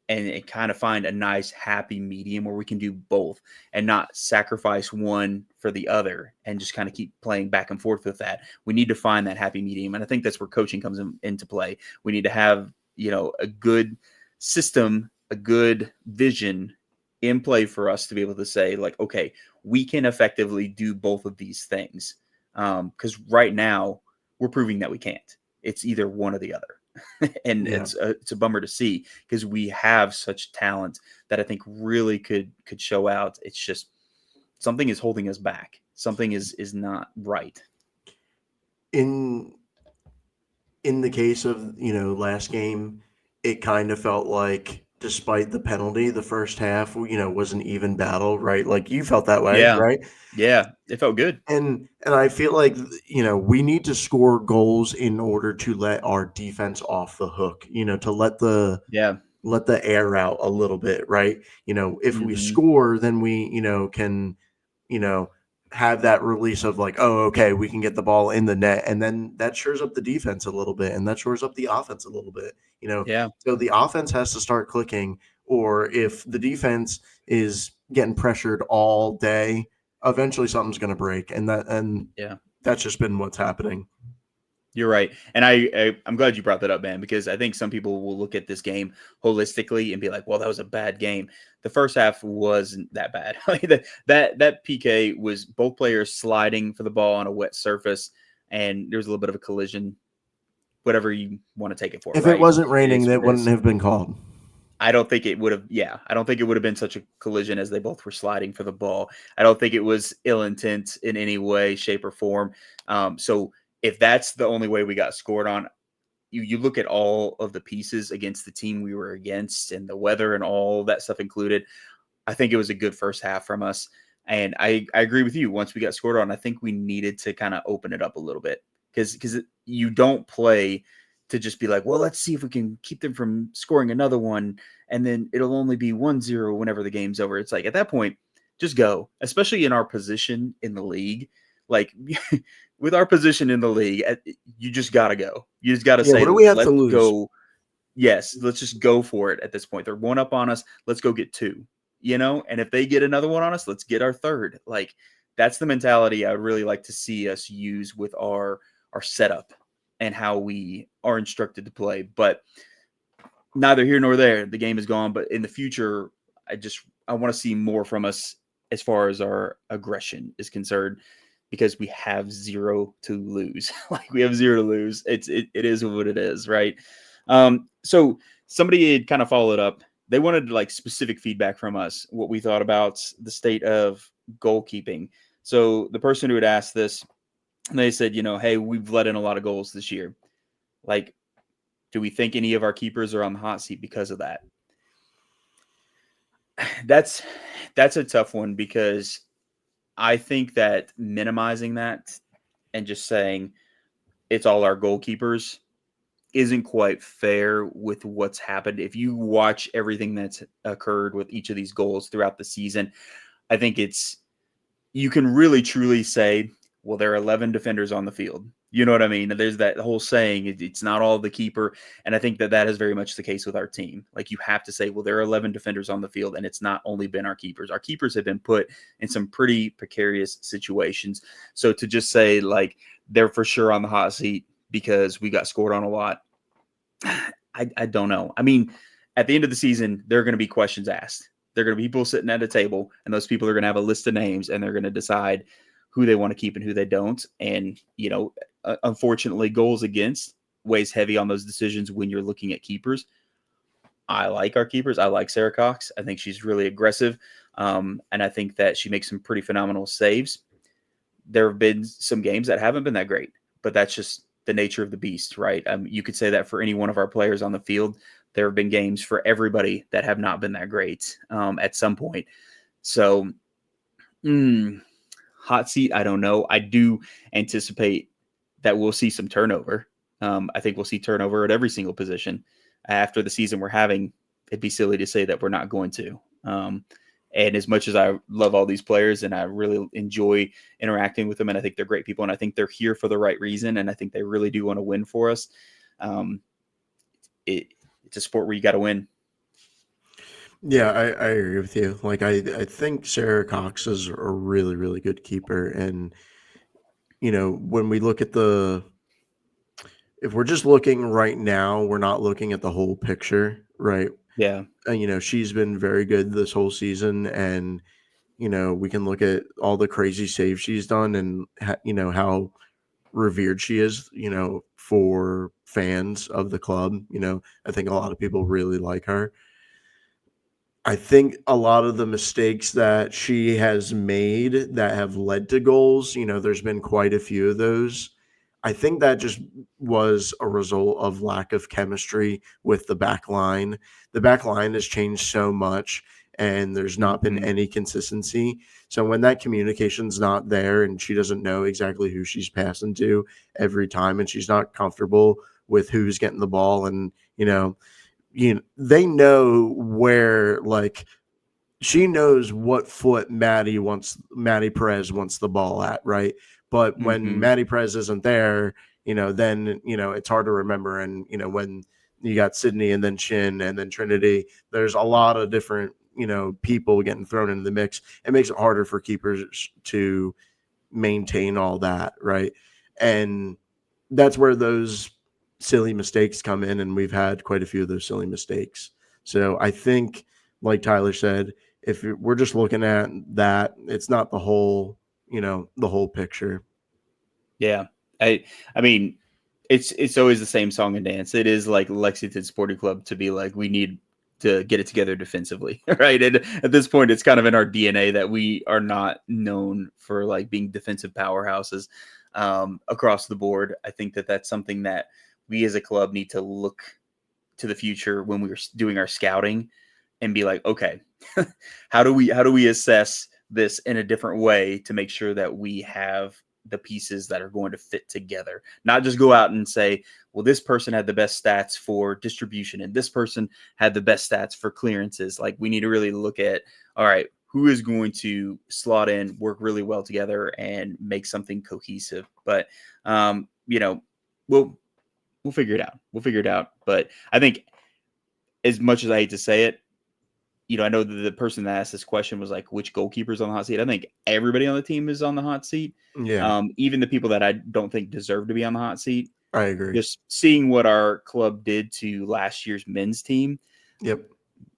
and kind of find a nice happy medium where we can do both and not sacrifice one for the other and just kind of keep playing back and forth with that. We need to find that happy medium. And I think that's where coaching comes into play. We need to have, a good system, a good vision in play for us to be able to say like, okay, we can effectively do both of these things. Because right now we're proving that we can't. It's either one or the other. and Yeah. it's a bummer to see because we have such talent that I think really could show out. It's just something is holding us back. Something is not right. In in the case of, last game, it kind of felt like despite the penalty, the first half, was an even battle, right? Like you felt that way, Yeah, right? yeah, it felt good. And I feel like we need to score goals in order to let our defense off the hook, to Yeah. let the air out a little bit, right? If we Hmm. score, then we, can, you know, have that release of like, oh, okay, we can get the ball in the net. And then that shores up the defense a little bit and that shores up the offense a little bit. Yeah. So the offense has to start clicking, or if the defense is getting pressured all day, eventually something's going to break. And Yeah. that's just been what's happening. You're right, and I'm glad you brought that up, man, because I think some people will look at this game holistically and be like, "Well, that was a bad game." The first half wasn't that bad. Like that PK was both players sliding for the ball on a wet surface, and there was a little bit of a collision. Whatever you want to take it for, If it right? wasn't It raining, is that what it wouldn't is. have been called. I don't think it would have. Yeah, I don't think it would have been such a collision as they both were sliding for the ball. I don't think it was ill intent in any way, shape, or form. So if that's the only way we got scored on, you look at all of the pieces against the team we were against and the weather and all that stuff included. I think it was a good first half from us. And I agree with you. Once we got scored on, I think we needed to kind of open it up a little bit because you don't play to just be like, well, let's see if we can keep them from scoring another one. And then it'll only be 1-0 whenever the game's over. It's like at that point, just go, especially in our position in the league. Like with our position in the league, you just got to go. You just got to Yeah, what say, do we have to let's lose? go. Yes, let's just go for it at this point. They're one up on us. Let's go get two, and if they get another one on us, let's get our third. Like that's the mentality I would really like to see us use with our setup and how we are instructed to play. But neither here nor there. The game is gone. But in the future, I want to see more from us as far as our aggression is concerned because we have zero to lose. Like we have zero to lose. It is what it is, right? So somebody had kind of followed up. They wanted like specific feedback from us, what we thought about the state of goalkeeping. So the person who had asked this, they said, hey, we've let in a lot of goals this year. Like, do we think any of our keepers are on the hot seat because of that? That's a tough one because I think that minimizing that and just saying it's all our goalkeepers isn't quite fair with what's happened. If you watch everything that's occurred with each of these goals throughout the season, I think you can really truly say, well, there are 11 defenders on the field. You know what I mean? There's that whole saying, it's not all the keeper. And I think that is very much the case with our team. Like you have to say, well, there are 11 defenders on the field, and it's not only been our keepers. Our keepers have been put in some pretty precarious situations. So to just say, like, they're for sure on the hot seat because we got scored on a lot, I don't know. I mean, at the end of the season, there are going to be questions asked. There are going to be people sitting at a table, and those people are going to have a list of names, and they're going to decide who they want to keep and who they don't. And, unfortunately, goals against weighs heavy on those decisions when you're looking at keepers. I like our keepers. I like Sarah Cox. I think she's really aggressive. And I think that she makes some pretty phenomenal saves. There have been some games that haven't been that great, but that's just the nature of the beast, right? You could say that for any one of our players on the field. There have been games for everybody that have not been that great at some point. So, hot seat, I don't know. I do anticipate that we'll see some turnover. I think we'll see turnover at every single position. After the season we're having, it'd be silly to say that we're not going to. And as much as I love all these players and I really enjoy interacting with them, and I think they're great people, and I think they're here for the right reason, and I think they really do want to win for us. It's a sport where you got to win. Yeah, I agree with you. Like I think Sarah Cox is a really, really good keeper. And, when we look at if we're just looking right now, we're not looking at the whole picture, right? Yeah. And, she's been very good this whole season. And, we can look at all the crazy saves she's done and, how revered she is, for fans of the club. I think a lot of people really like her. I think a lot of the mistakes that she has made that have led to goals, there's been quite a few of those. I think that just was a result of lack of chemistry with the back line. The back line has changed so much and there's not been any consistency. So when that communication's not there and she doesn't know exactly who she's passing to every time and she's not comfortable with who's getting the ball and, they know where, like, she knows what foot Maddie Perez wants the ball at, right? But when Maddie Perez isn't there, then it's hard to remember. And when you got Sydney and then Shin and then Trinity, there's a lot of different people getting thrown into the mix. It makes it harder for keepers to maintain all that, right? And that's where those silly mistakes come in, and we've had quite a few of those silly mistakes. So I think, like Tyler said, if we're just looking at that, it's not the whole picture. Yeah. I mean, it's always the same song and dance. It is like Lexington Sporting Club to be like, we need to get it together defensively, right? And at this point, it's kind of in our DNA that we are not known for like being defensive powerhouses across the board. I think that that's something that we as a club need to look to the future when we're doing our scouting and be like, okay, how do we assess this in a different way to make sure that we have the pieces that are going to fit together, not just go out and say, well, this person had the best stats for distribution and this person had the best stats for clearances. Like, we need to really look at, all right, who is going to slot in, work really well together and make something cohesive. But, we'll figure it out. We'll figure it out. But I think, as much as I hate to say it, I know that the person that asked this question was like, which goalkeeper's on the hot seat? I think everybody on the team is on the hot seat. Yeah. Even the people that I don't think deserve to be on the hot seat. I agree. Just seeing what our club did to last year's men's team. Yep.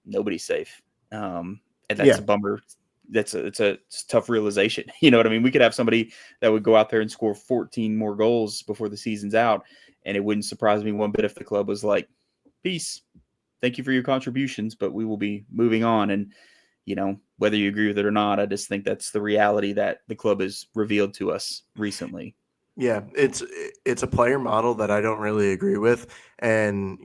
Nobody's safe. And that's a bummer. It's a tough realization. You know what I mean? We could have somebody that would go out there and score 14 more goals before the season's out. And it wouldn't surprise me one bit if the club was like, peace. Thank you for your contributions, but we will be moving on. And, whether you agree with it or not, I just think that's the reality that the club has revealed to us recently. Yeah, it's a player model that I don't really agree with. And,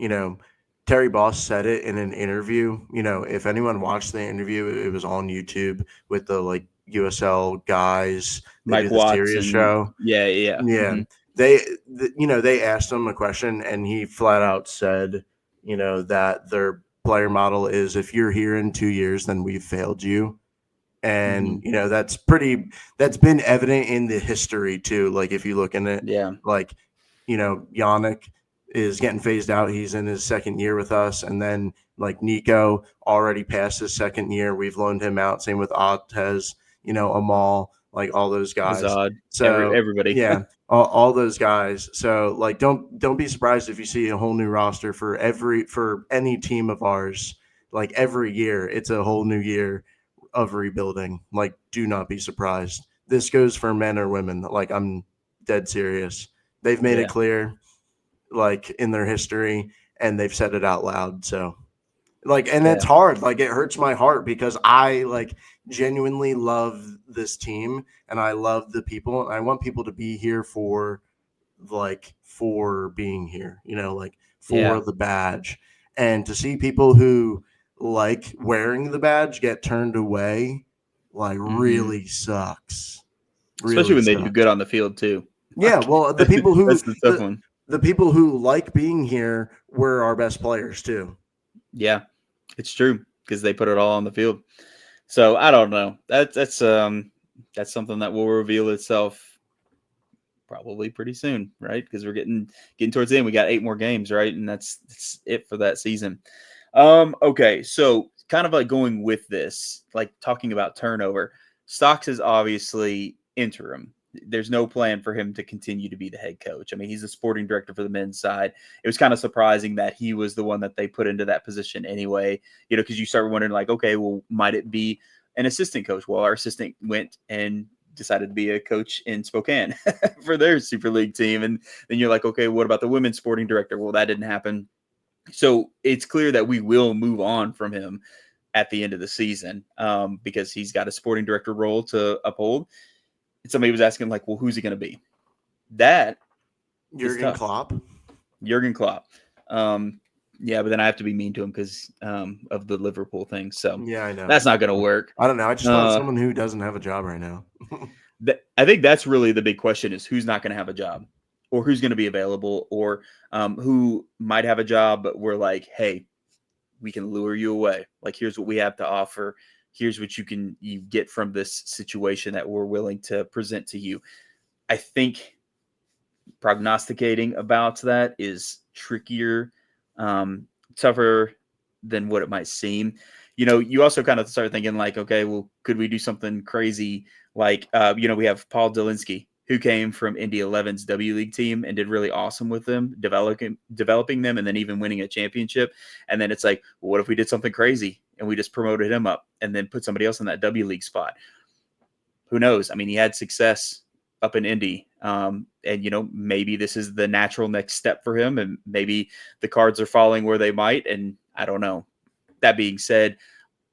Terry Boss said it in an interview. If anyone watched the interview, it was on YouTube with the USL guys. They Mike do the Watts serious show. Yeah. Mm-hmm. They asked him a question and he flat out said, that their player model is, if you're here in 2 years, then we've failed you. And, that's been evident in the history too. Like, if you look in it, Yannick is getting phased out. He's in his second year with us. And then Nico already passed his second year. We've loaned him out. Same with Ottez, Amal, all those guys. Azad, so everybody. Yeah. All those guys. So don't be surprised if you see a whole new roster for any team of ours. Every year, it's a whole new year of rebuilding. Do not be surprised. This goes for men or women. I'm dead serious. They've made it clear, in their history, and they've said it out loud. So, it's hard. It hurts my heart because I genuinely love this team and I love the people. And I want people to be here for being here, for the badge. And to see people who wearing the badge get turned away, really sucks. Especially when they do good on the field too. Yeah, well, the people who that's the tough one. The people who like being here were our best players too. Yeah, it's true because they put it all on the field. So I don't know. That's something that will reveal itself probably pretty soon, right? Because we're getting towards the end. We got 8 more games, right? And that's it for that season. Okay, so kind of going with this, talking about turnover. Stocks is obviously interim. There's no plan for him to continue to be the head coach. I mean, he's the sporting director for the men's side. It was kind of surprising that he was the one that they put into that position anyway, because you start wondering okay, well, might it be an assistant coach? Well, our assistant went and decided to be a coach in Spokane for their Super League team. And then you're like, okay, what about the women's sporting director? Well, that didn't happen. So it's clear that we will move on from him at the end of the season because he's got a sporting director role to uphold. And somebody was asking, like, well, who's he going to be? That Jurgen Klopp. Jurgen Klopp. Yeah, but then I have to be mean to him because of the Liverpool thing. So yeah, I know that's not going to work. I don't know. I just thought someone who doesn't have a job right now. I think that's really the big question: is who's not going to have a job, or who's going to be available, or who might have a job, but we're like, hey, we can lure you away. Like, here's what we have to offer. Here's what you get from this situation that we're willing to present to you. I think prognosticating about that is trickier, tougher than what it might seem. You also kind of start thinking like, okay, well, could we do something crazy? Like, we have Paul Dillon, who came from Indy 11's W League team and did really awesome with them, developing them, and then even winning a championship. And then it's like, well, what if we did something crazy and we just promoted him up and then put somebody else in that W League spot? Who knows? I mean, he had success up in Indy. And, maybe this is the natural next step for him, and maybe the cards are falling where they might. And I don't know. That being said,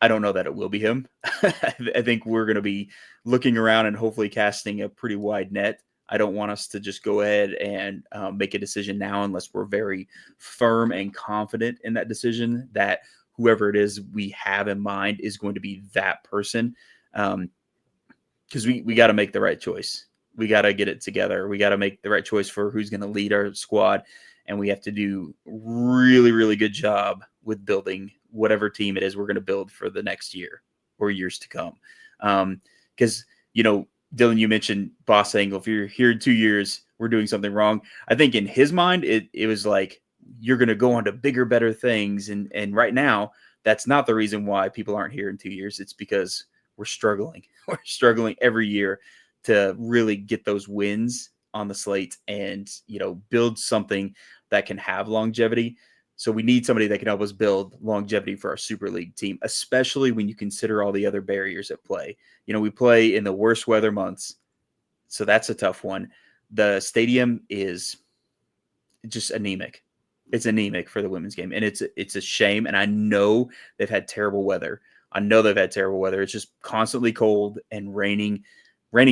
I don't know that it will be him. I think we're going to be looking around and hopefully casting a pretty wide net. I don't want us to just go ahead and make a decision now unless we're very firm and confident in that decision that whoever it is we have in mind is going to be that person. Because we got to make the right choice. We got to get it together. We got to make the right choice for who's going to lead our squad. And we have to do really, really good job with building whatever team it is we're going to build for the next year or years to come. Because, Dillon, you mentioned boss angle. If you're here in 2 years, we're doing something wrong. I think in his mind, it was like, you're going to go on to bigger, better things. And right now, that's not the reason why people aren't here in 2 years. It's because we're struggling. We're struggling every year to really get those wins on the slate and, build something that can have longevity. So we need somebody that can help us build longevity for our Super League team, especially when you consider all the other barriers at play. We play in the worst weather months, so that's a tough one. The stadium is just anemic. It's anemic for the women's game, and it's a shame. And I know they've had terrible weather. It's just constantly cold and raining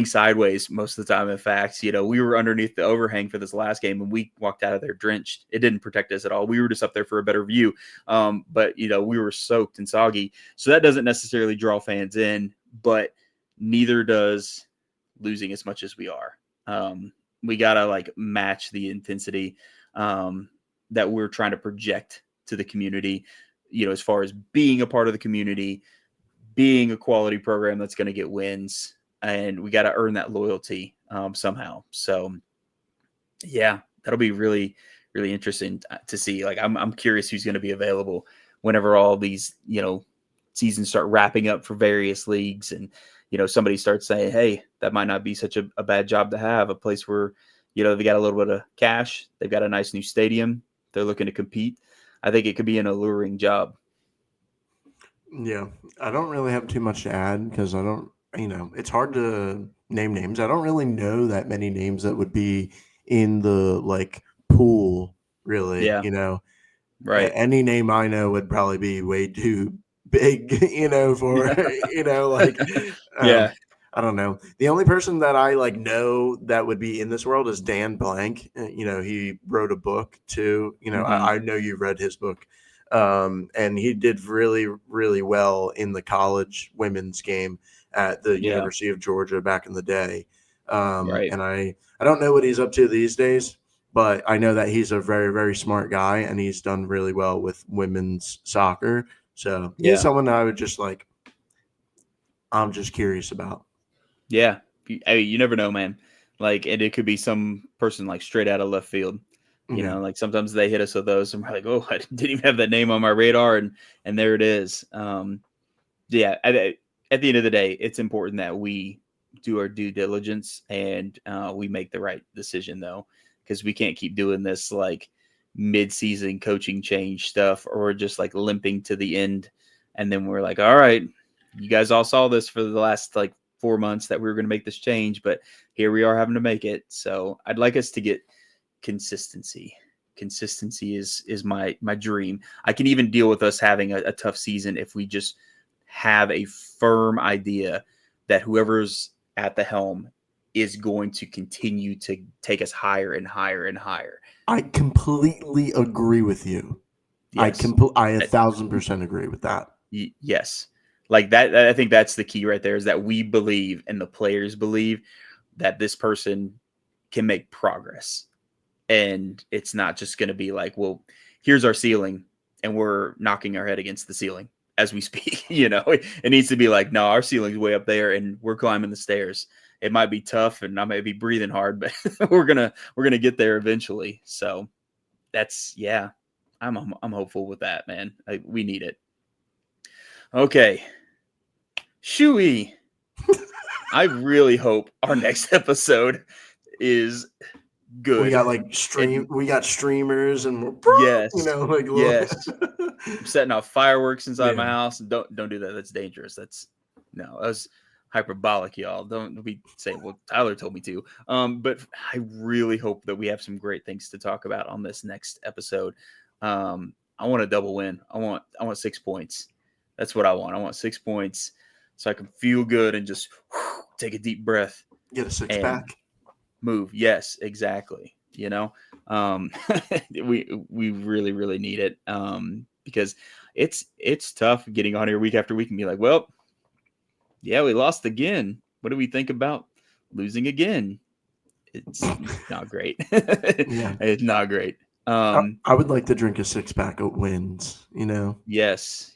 sideways most of the time. In fact, we were underneath the overhang for this last game and we walked out of there drenched. It didn't protect us at all. We were just up there for a better view. But we were soaked and soggy. So that doesn't necessarily draw fans in, but neither does losing as much as we are. We got to match the intensity that we're trying to project to the community, as far as being a part of the community, being a quality program that's going to get wins. And we got to earn that loyalty somehow. So, yeah, that'll be really, really interesting to see. I'm curious who's going to be available whenever all these, seasons start wrapping up for various leagues. And, somebody starts saying, hey, that might not be such a bad job to have, a place where, they got a little bit of cash. They've got a nice new stadium. They're looking to compete. I think it could be an alluring job. Yeah, I don't really have too much to add because I don't. It's hard to name names. I don't really know that many names that would be in the pool, really. Yeah. Right. Any name I know would probably be way too big, for, yeah. I don't know. The only person that I know that would be in this world is Dan Blank. He wrote a book too. I know you read his book. And he did really, really well in the college women's game at the University of Georgia back in the day. Right. And I don't know what he's up to these days, but I know that he's a very, very smart guy and he's done really well with women's soccer. So he's someone I would just I'm just curious about. Yeah. You never know, man. And it could be some person straight out of left field. Sometimes they hit us with those and we're like, oh, I didn't even have that name on my radar. And there it is. Yeah. At the end of the day, it's important that we do our due diligence and we make the right decision though, because we can't keep doing this mid-season coaching change stuff or just limping to the end. And then we're like, all right, you guys all saw this for the last 4 months that we were going to make this change, but here we are having to make it. So I'd like us to get consistency. Consistency is my dream. I can even deal with us having a tough season if we just have a firm idea that whoever's at the helm is going to continue to take us higher and higher and higher. I completely agree with you. Yes. I 1,000% agree with that. Yes. Like that, I think that's the key right there, is that we believe and the players believe that this person can make progress. And it's not just going to be like, well, here's our ceiling and we're knocking our head against the ceiling as we speak. It needs to be like, no, our ceiling's way up there and we're climbing the stairs. It might be tough and I might be breathing hard, but we're going to get there eventually. So that's, yeah, I'm hopeful with that, man. We need it. Okay. Shuey. I really hope our next episode is good. We got we got streamers and yes, yes. Little... I'm setting off fireworks inside my house. Don't do that. That's dangerous. That was hyperbolic, y'all. Don't be saying, well, Tyler told me to. But I really hope that we have some great things to talk about on this next episode. I want a double win. I want 6 points. That's what I want. I want 6 points so I can feel good and just take a deep breath. Get a six pack. Move. Yes, exactly. We really, really need it. Because it's tough getting on here week after week and be like, well, yeah, we lost again. What do we think about losing again? It's not great. It's not great. I would like to drink a 6-pack of wins, Yes.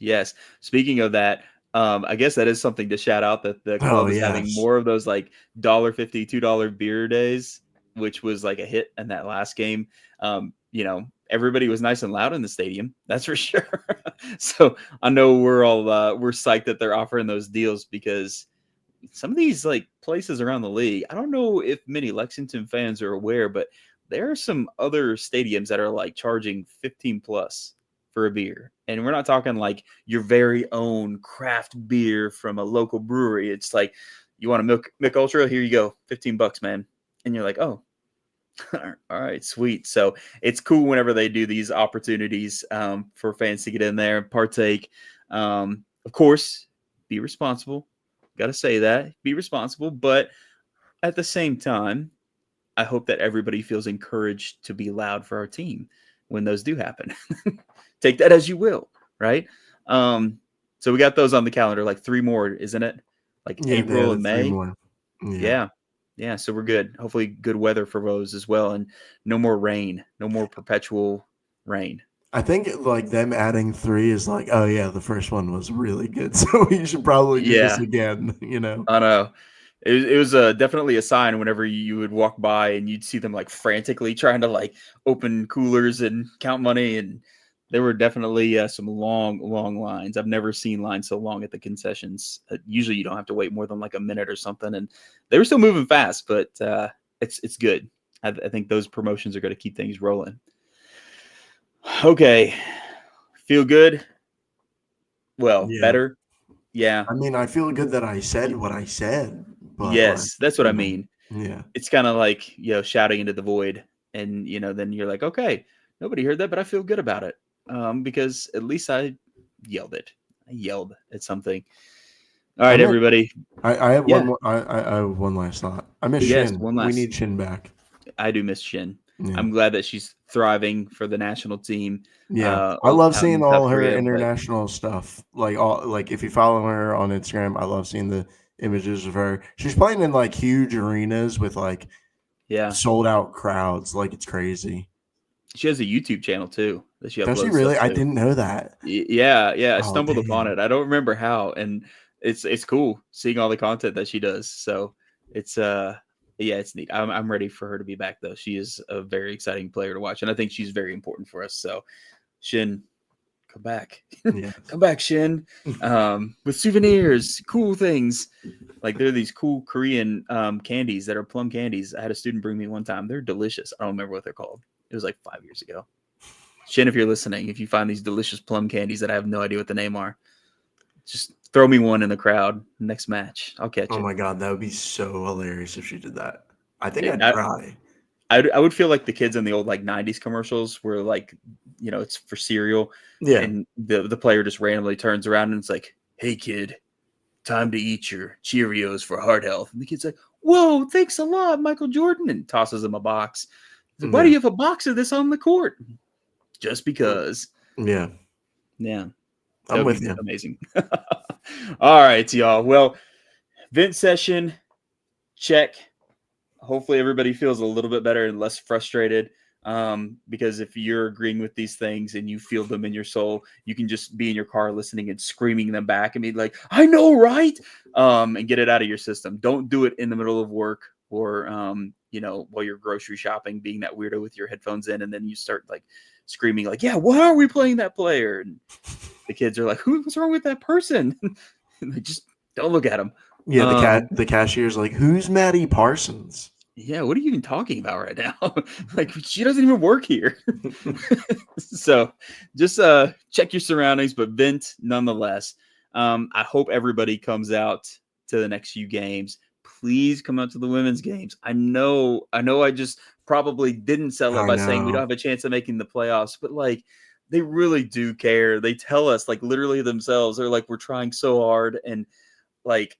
Speaking of that, I guess that is something to shout out, that the club is having more of those like $1.50, $2 beer days, which was like a hit in that last game. Everybody was nice and loud in the stadium. That's for sure. So I know we're psyched that they're offering those deals, because some of these like places around the league, I don't know if many Lexington fans are aware, but there are some other stadiums that are like charging 15 plus for a beer. And we're not talking like your very own craft beer from a local brewery. It's like, you want a Mick Ultra? Here you go, $15, man. And you're like, oh, all right, sweet. So it's cool whenever they do these opportunities for fans to get in there and partake. Of course, be responsible. Got to say that. Be responsible. But at the same time, I hope that everybody feels encouraged to be loud for our team when those do happen. Take that as you will, right? So we got those on the calendar, like 3 more, isn't it? Like April and May. 3 more. Yeah. So we're good. Hopefully good weather for those as well. And no more rain, no more perpetual rain. I think like them adding 3 is like, oh yeah, the first one was really good, so we should probably do this again, I know. It was definitely a sign whenever you would walk by and you'd see them like frantically trying to like open coolers and count money, and there were definitely some long lines. I've never seen lines so long at the concessions. Usually you don't have to wait more than like a minute or something, and they were still moving fast, but it's good. I think those promotions are going to keep things rolling. Okay, feel good. Well, better. Yeah. I mean, I feel good that I said what I said. But yes, that's what I mean. Yeah. It's kind of like, shouting into the void, and, then you're like, okay, nobody heard that, but I feel good about it. Because at least I yelled it. I yelled at something. All right, everybody. I have one more. I have one last thought. I miss Shin. We need Shin back. I do miss Shin. Yeah. I'm glad that she's thriving for the national team. Yeah, I love seeing all her international stuff. Like if you follow her on Instagram, I love seeing the images of her. She's playing in like huge arenas with like sold out crowds. Like, it's crazy. She has a YouTube channel too that she uploads. Does she really? I didn't know that. Yeah. I stumbled upon it. I don't remember how, and it's cool seeing all the content that she does. So it's it's neat. I'm ready for her to be back, though. She is a very exciting player to watch, and I think she's very important for us. So, Shin, come back. Yes. Come back, Shin. With souvenirs, cool things. Like, there are these cool Korean candies that are plum candies. I had a student bring me one time. They're delicious. I don't remember what they're called. It was like 5 years ago. Shin, if you're listening, if you find these delicious plum candies that I have no idea what the name are, just Throw me one in the crowd next match. I'll catch Oh it. my god, that would be so hilarious if she did that. I think I'd I, try. I would feel like the kids in the old like 90s commercials where like, it's for cereal Yeah. and the player just randomly turns around and it's like, hey kid, time to eat your Cheerios for heart health. And the kid's like, whoa, thanks a lot, Michael Jordan, and tosses him a box. He's like, why do you have a box of this on the court? Just because. Yeah. Yeah. I'm That would with be you. amazing. All right, y'all. Well, vent session, check. Hopefully everybody feels a little bit better and less frustrated. Because if you're agreeing with these things and you feel them in your soul, you can just be in your car listening and screaming them back and be like, I know, right? And get it out of your system. Don't do it in the middle of work or, while you're grocery shopping, being that weirdo with your headphones in. And then you start like screaming like, yeah, why are we playing that player? And the kids are like, what's wrong with that person? Like, just don't look at them. Yeah, the cashier's like, who's Maddie Parsons? Yeah, what are you even talking about right now? Like, she doesn't even work here. So just check your surroundings, but vent nonetheless. I hope everybody comes out to the next few games. Please come out to the women's games. I know I just probably didn't sell it I by saying we don't know. have a chance of making the playoffs, but like they really do care. They tell us like literally themselves. They're like, we're trying so hard and like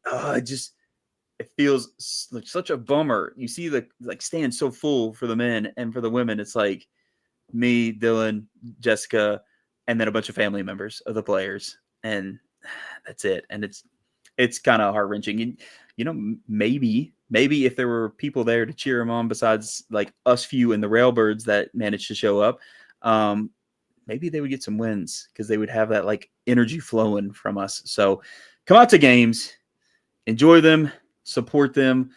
it feels like such a bummer. You see the like stand so full for the men and for the women. It's like me, Dillon, Jessica, and then a bunch of family members of the players, and that's it. And it's kind of heart wrenching. And maybe if there were people there to cheer them on besides like us few and the Railbirds that managed to show up, maybe they would get some wins because they would have that like energy flowing from us. So come out to games, enjoy them, support them.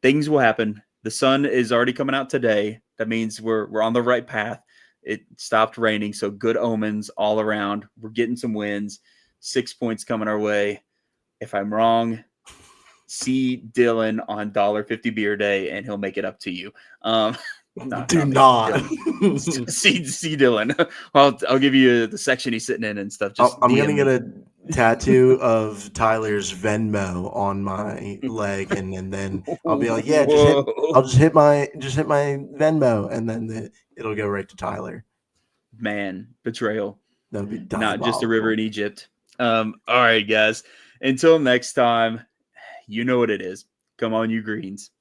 Things will happen. The sun is already coming out today. That means we're on the right path. It stopped raining, so good omens all around. We're getting some wins. 6 points coming our way. If I'm wrong, see Dillon on $1.50 beer day, and he'll make it up to you. Do me, not. Dillon. see Dillon. I'll give you the section he's sitting in and stuff. Just I'm DM gonna get me. a tattoo of Tyler's Venmo on my leg, and then I'll be like, yeah, I'll just hit my Venmo, and then it'll go right to Tyler. Man, betrayal. That'll be Not just a river diabolical. in Egypt. All right, guys. Until next time, you know what it is. Come on, you greens.